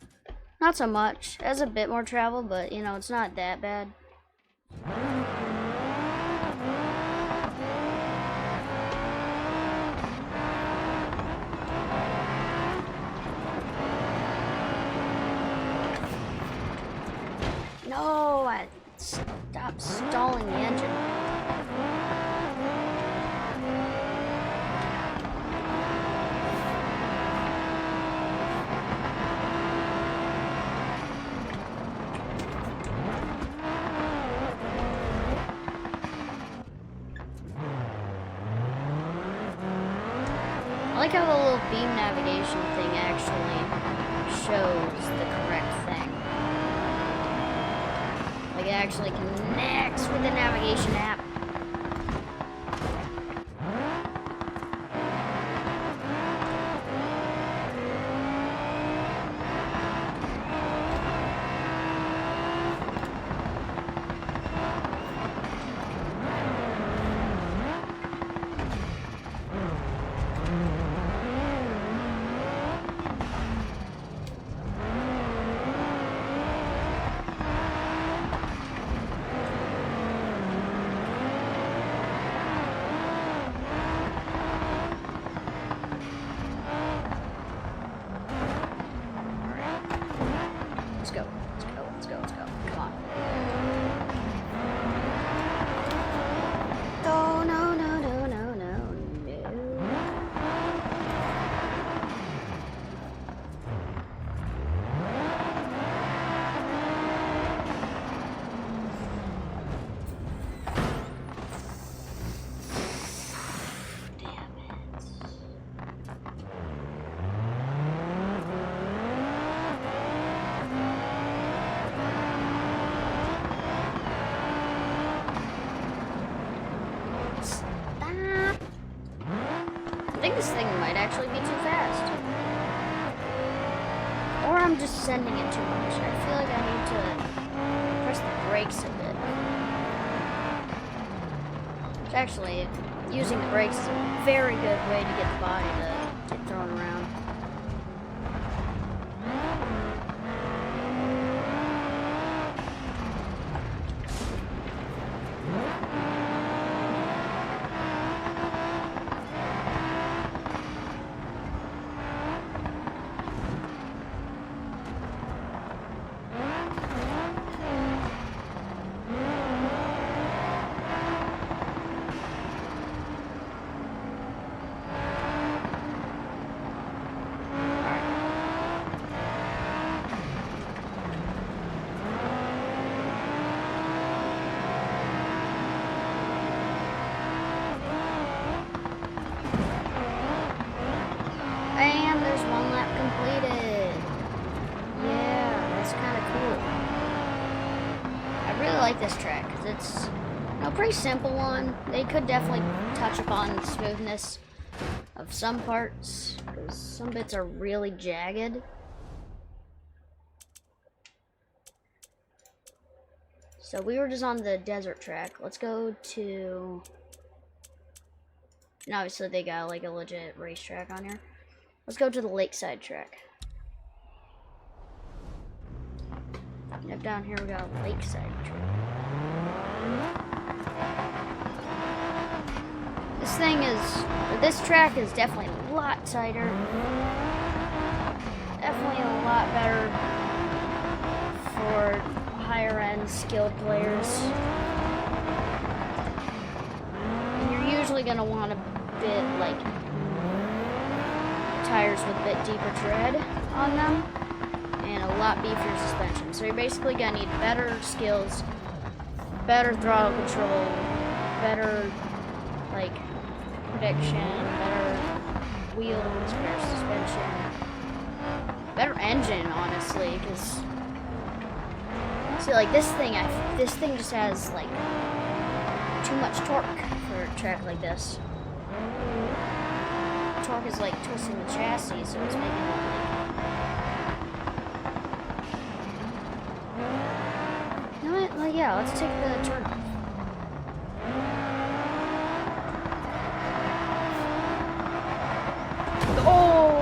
not so much. It has a bit more travel, but you know, it's not that bad. No, I stopped stalling the engine. like how the little beam navigation thing actually shows the correct thing. Like it actually connects with the navigation app. Let's go. Let's go. Let's go. Let's go. Come on. Oh, no, no, no, no, no, no. Damn it. I think this thing might actually be too fast. Or I'm just sending it too much. I feel like I need to press the brakes a bit. Which actually, using the brakes is a very good way to get the body to get thrown around. And there's one lap completed. Yeah, that's kind of cool. I really like this track because it's a pretty simple one. They could definitely touch upon the smoothness of some parts because some bits are really jagged. So we were just on the desert track. Let's go to... And obviously they got like a legit racetrack on here. Let's go to the lakeside track. Yep, down here we got a lakeside track. This track is definitely a lot tighter. Definitely a lot better for higher end skilled players. And you're usually gonna want a bit like tires with a bit deeper tread on them and a lot beefier suspension. So you're basically gonna need better skills, better throttle control, better like prediction, better wheels, better suspension, better engine, honestly, because see, like this thing just has like too much torque for a track like this. Torque is like twisting the chassis, so it's making it like... You know what? Like, yeah, let's take the turn off. Oh.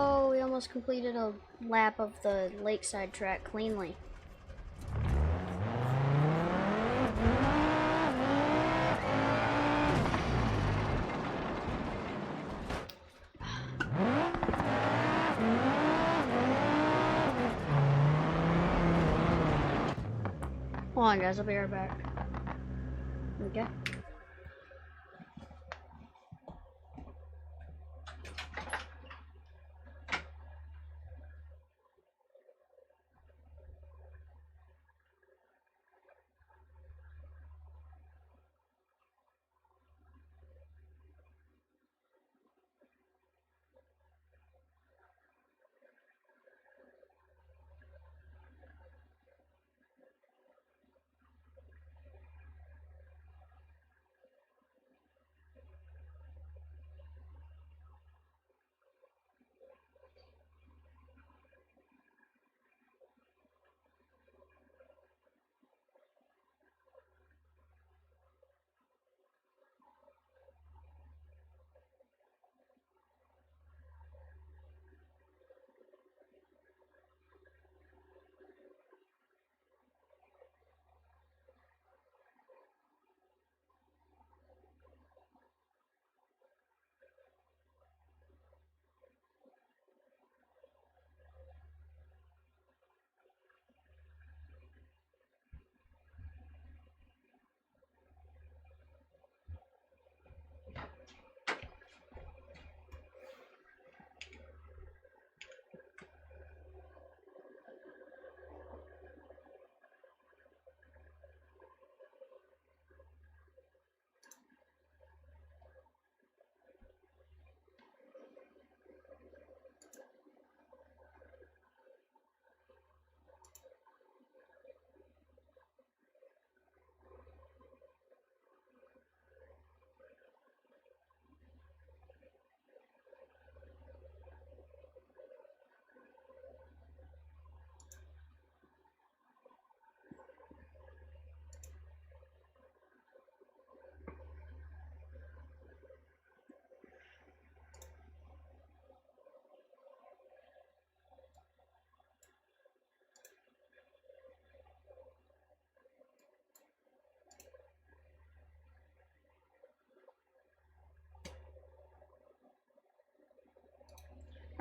go! We almost completed a lap of the lakeside track cleanly. Hold on, guys. I'll be right back. Okay.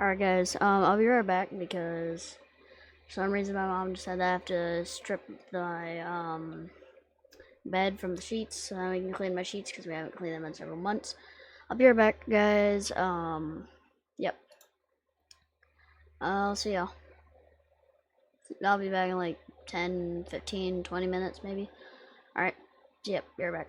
Alright, guys. I'll be right back because for some reason my mom decided I have to strip my bed from the sheets so that we can clean my sheets because we haven't cleaned them in several months. I'll be right back, guys. Yep. I'll see y'all. I'll be back in like 10, 15, 20 minutes maybe. Alright. Yep, be right back.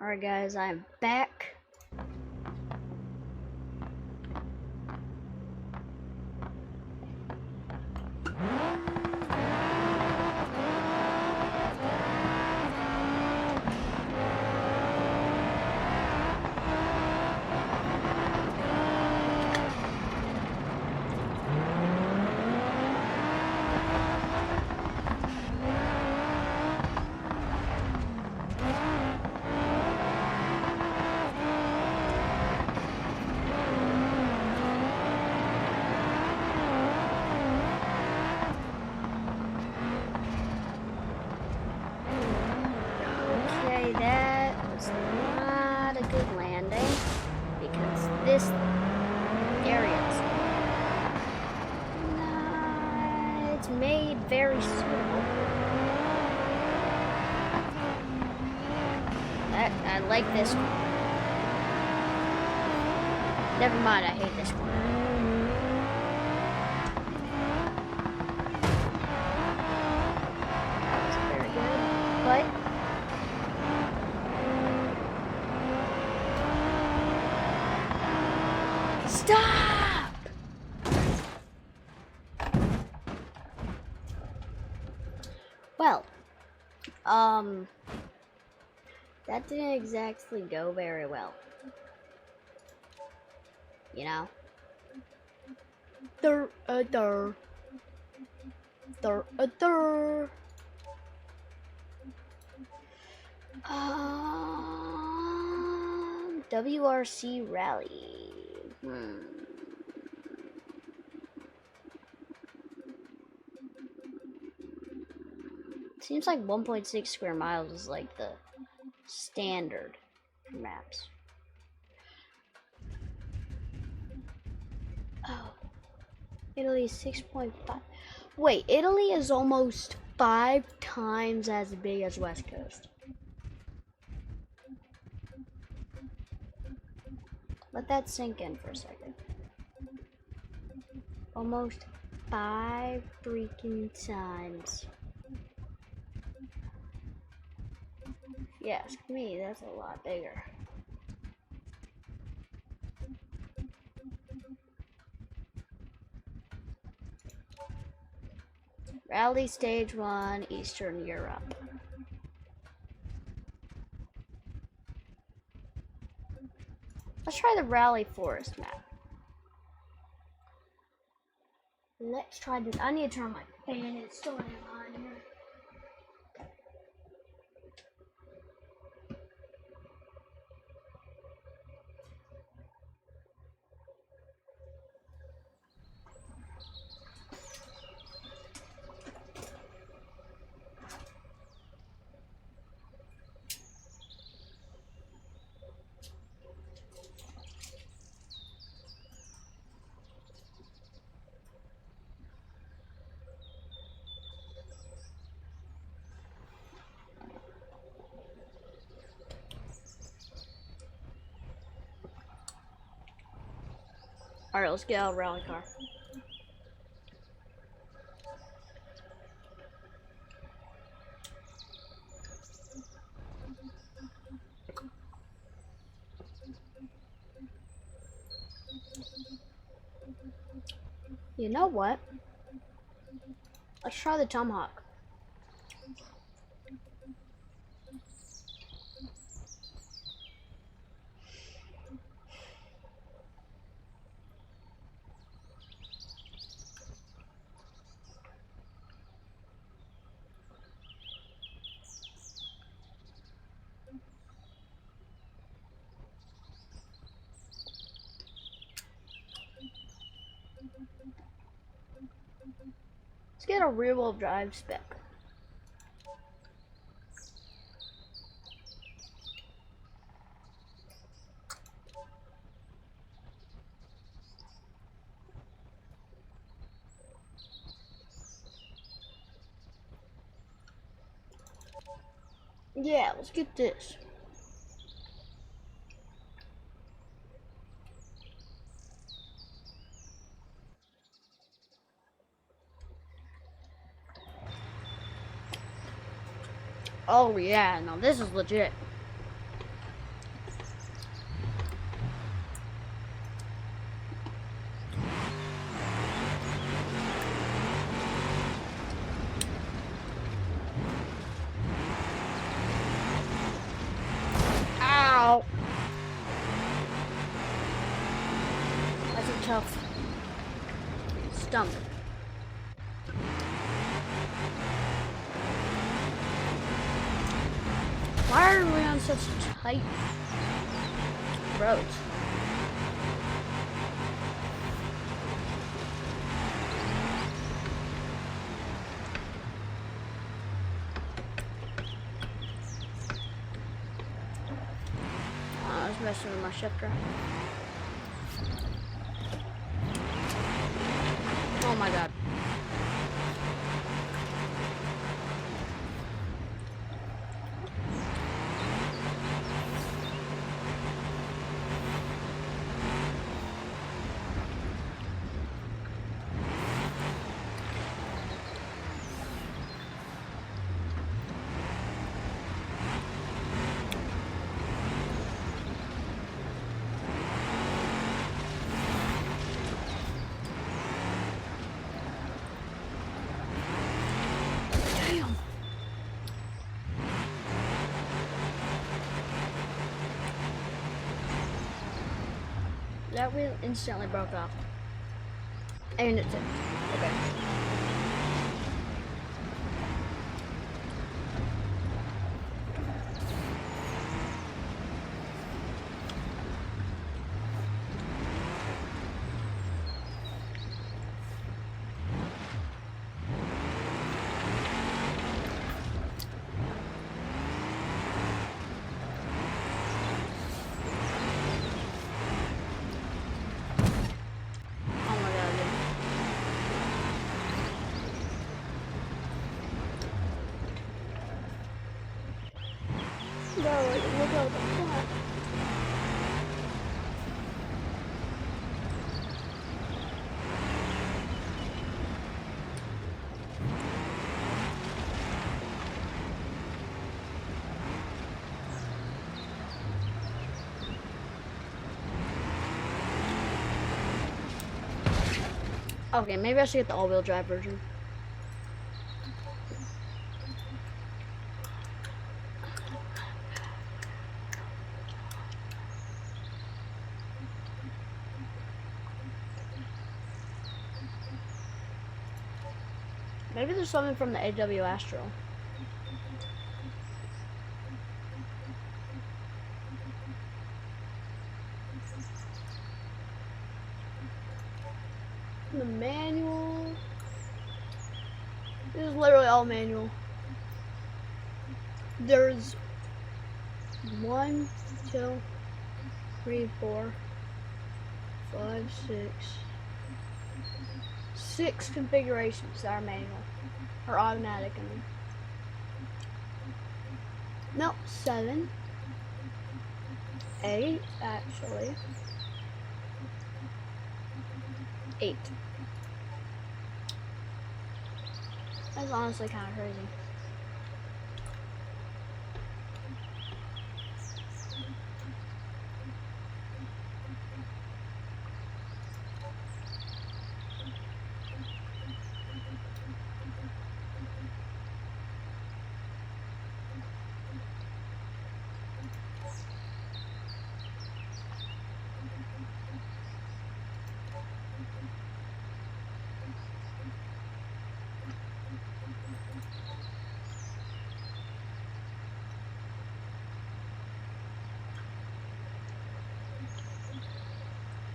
Alright guys, I'm back. Okay, that was not a good landing because this area is it's made very suitable. I like this one. Never mind, I hate this one. That's very good, but stop! Well, that didn't exactly go very well. You know? Dur. WRC Rally. Seems like 1.6 square miles is like the standard for maps. Oh. Italy 6.5. Wait, Italy is almost 5 times as big as West Coast. Let that sink in for a second. Almost 5 freaking times. Yeah, ask me, that's a lot bigger. Rally Stage 1, Eastern Europe. Let's try the Rally Forest map. Let's try this. I need to turn my fan. It's so damn hot in here. Alright, let's get out of the rally car. You know what? Let's try the Tomahawk. Let's get a rear-wheel drive spec. Yeah, let's get this. Oh yeah, no, this is legit. tough stomach. Why are we on such tight roads? I was messing with my shifter. Oh my god. Damn. That wheel instantly broke off. And it's it. Okay. Oh my god, dude. Bro, look at the front. Okay, maybe I should get the all-wheel drive version. Maybe there's something from the AW Astro. The manual. This is literally all manual. There's 1, 2, 3, 4, 5, 6 configurations that are manual or automatic. I mean, no, 7, 8 actually, 8. That's honestly kind of crazy.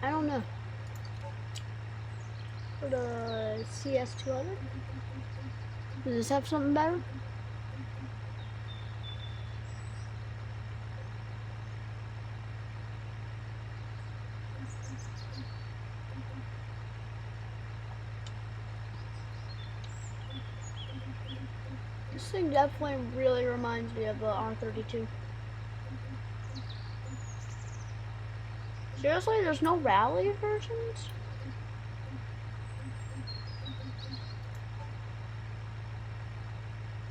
I don't know. For the CS200? Does this have something better? This thing definitely really reminds me of the R32. Seriously, there's no rally versions?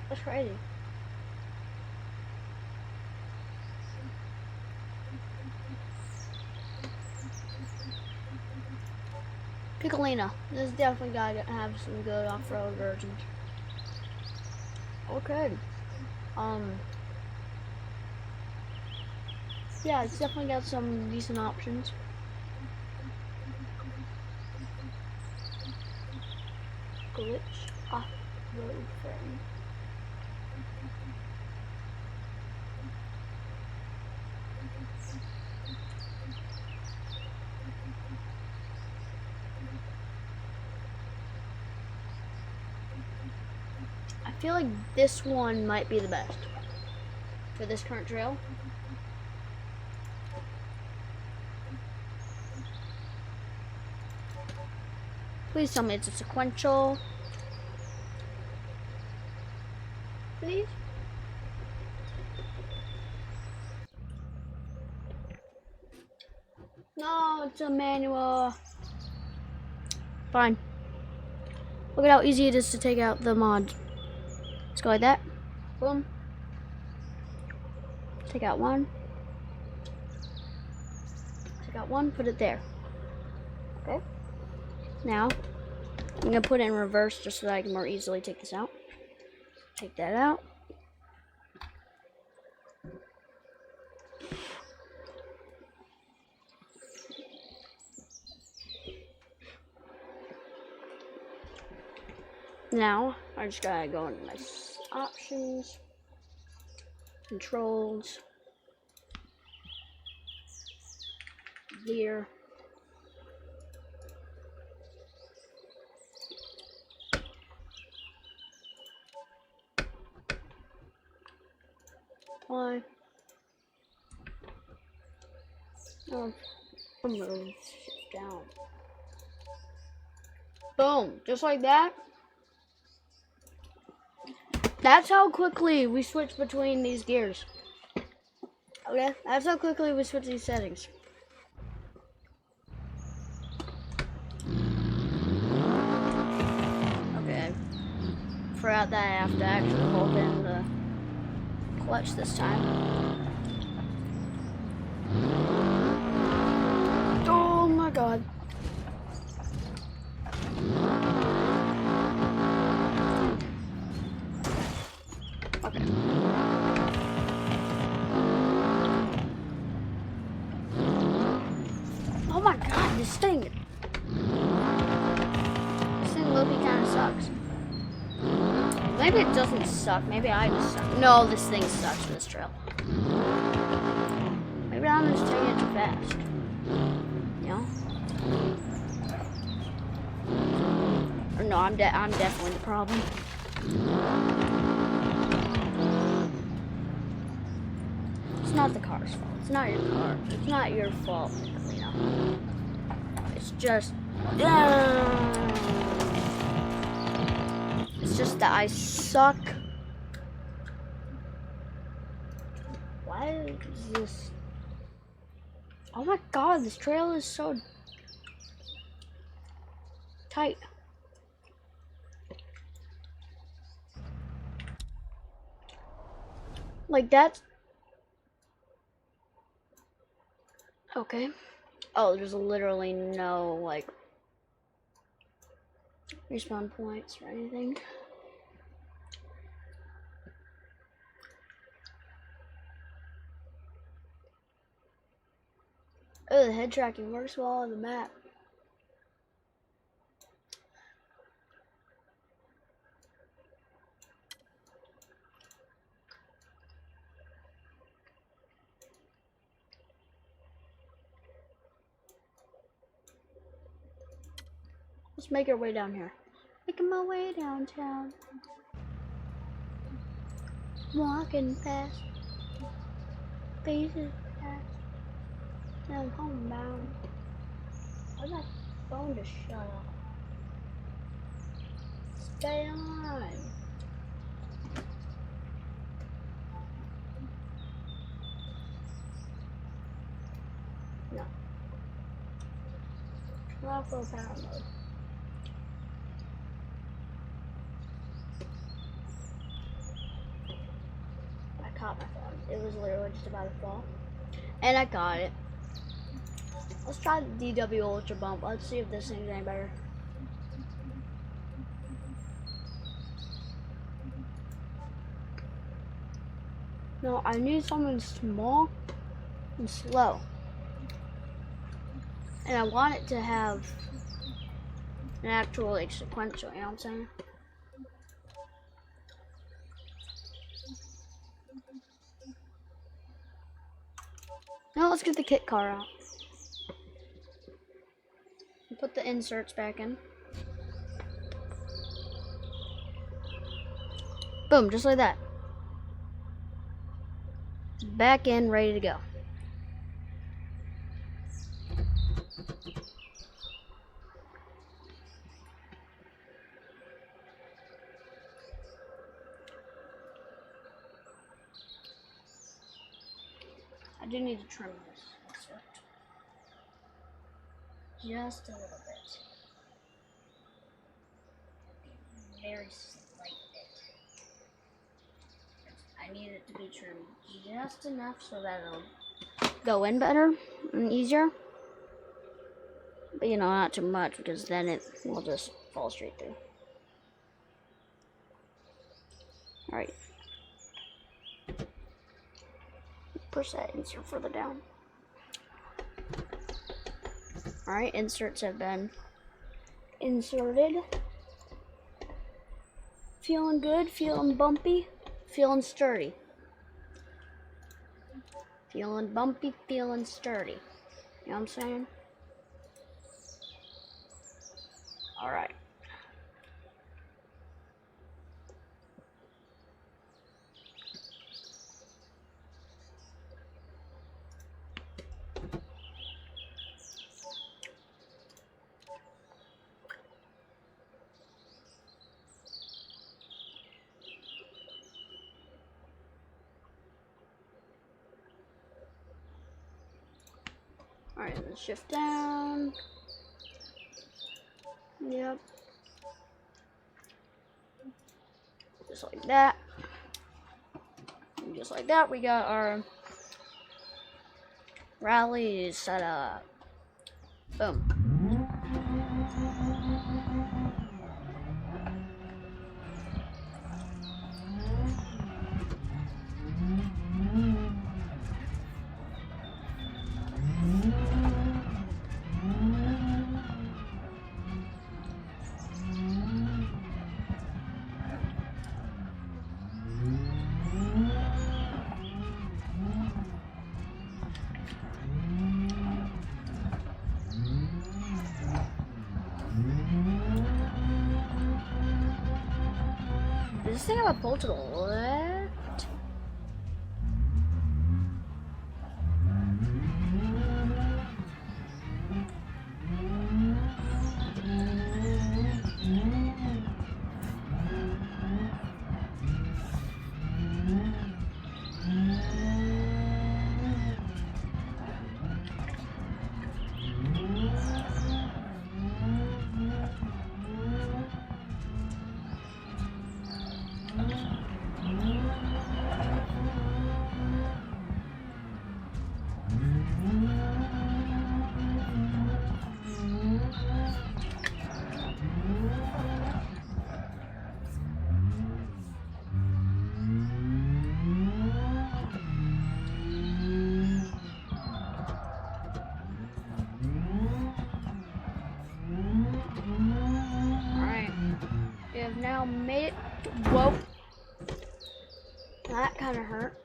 That's crazy. Piccolina. This definitely gotta have some good off-road versions. Okay. Yeah, it's definitely got some decent options. glitch off road friend. I feel like this one might be the best for this current trail. Please tell me it's a sequential. Please? No, it's a manual. Fine. Look at how easy it is to take out the mod. Let's go like that. Boom. Take out one. Take out one, put it there. Okay. Now, I'm gonna put it in reverse just so that I can more easily take this out. Take that out. Now, I just gotta go into my options, controls, gear. Why? Oh, I'm gonna move shit down. Boom, just like that. That's how quickly we switch between these gears. Okay, that's how quickly we switch these settings. Okay, forgot that I have to actually hold in the clutch this time. Oh my god. Okay. Oh my god, this thing low-key kind of sucks. Maybe it doesn't suck. Maybe I just suck. No, this thing sucks for this trail. Maybe I'm just taking it too fast. You know? Or no, I'm definitely the problem. It's not the car's fault. It's not your car. It's not your fault to clean up. It's just... It's just that I suck. Why is this... Oh my god, this trail is so tight. Like that's... Okay. Oh, there's literally no, like, respawn points or anything. Oh, the head tracking works well on the map. Let's make our way down here. Making my way downtown. Walking past. Faces past. Now I'm homebound. Why's my phone to shut off? Stay on. No. Turn off for power mode. I caught my phone. It was literally just about to fall. And I got it. Let's try the DW Ultra Bump. Let's see if this thing's any better. No, I need something small and slow. And I want it to have an actual like sequential, you know what I'm saying? Now let's get the kit car out. And put the inserts back in. Boom, just like that. It's back in, ready to go. I do need to trim this insert. Just a little bit. Very slight bit. I need it to be trimmed just enough so that it'll go in better and easier. But you know, not too much because then it will just fall straight through. Alright. Push that insert further down. Alright, inserts have been inserted. Feeling good, feeling bumpy, feeling sturdy. Feeling bumpy, feeling sturdy. You know what I'm saying? Alright. Alright, let's shift down. Yep. Just like that. And just like that, we got our rally set up. Boom. Does this thing have a pull to the left? Now made it. Whoa, that kind of hurt.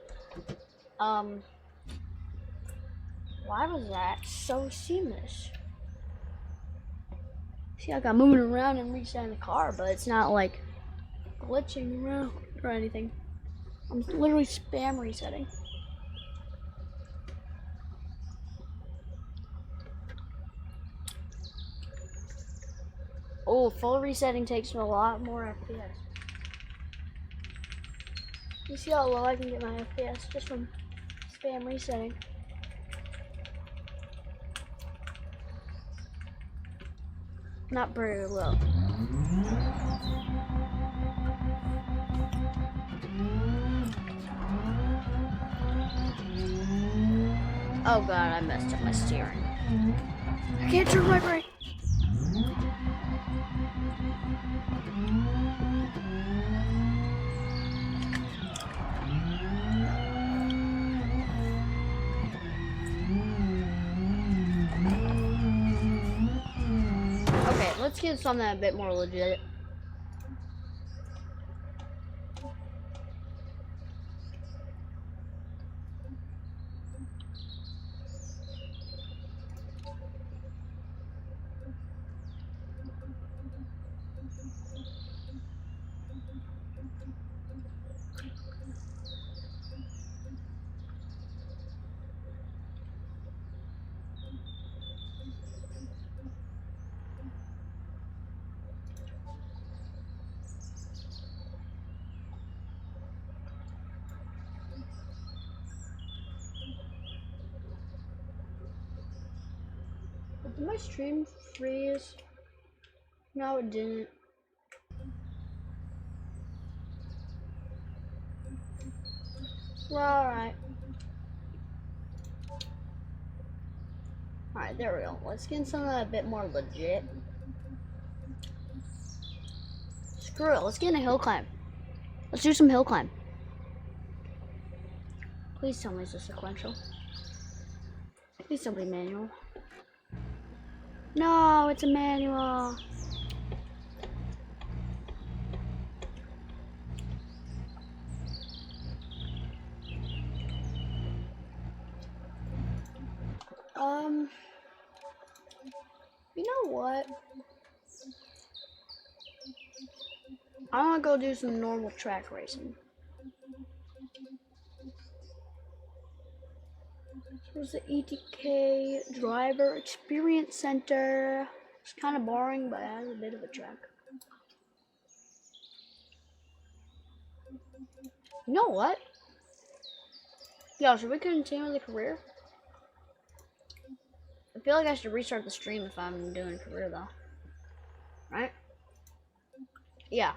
Why was that so seamless? See, I got moving around and resetting the car, but it's not like glitching around or anything. I'm literally spam resetting. Oh, full resetting takes a lot more FPS. You see how low I can get my FPS just from spam resetting. Not very low. Oh god, I messed up my steering. I can't turn my brake. let's get something a bit more legit. Did my stream freeze? No, it didn't. Well, alright. Alright, there we go. Let's get something a bit more legit. Screw it, let's get in a hill climb. Let's do some hill climb. Please tell me it's a sequential. Please don't be manual. No, it's a manual. You know what? I wanna go do some normal track racing. Here's the ETK Driver Experience Center. It's kind of boring, but it has a bit of a track. You know what? Yo, should we continue the career? I feel like I should restart the stream if I'm doing a career though. Right? Yeah.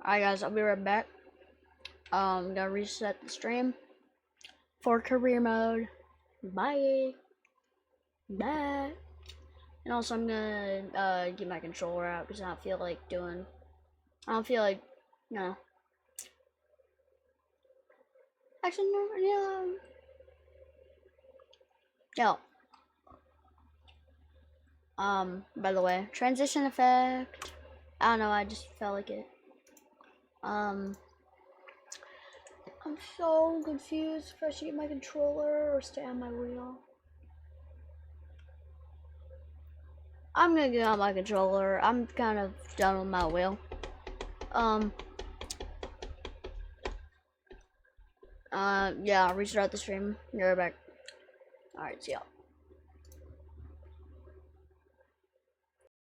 Alright guys, I'll be right back. Gotta reset the stream for career mode. Bye. Bye. And also I'm gonna get my controller out because I don't feel like, no. Actually, no, yeah. Yo. By the way, transition effect. I don't know, I just felt like it. I'm so confused if I should get my controller or stay on my wheel. I'm gonna get on my controller. I'm kind of done with my wheel. Yeah, I'll restart the stream. You're back. Alright, see y'all.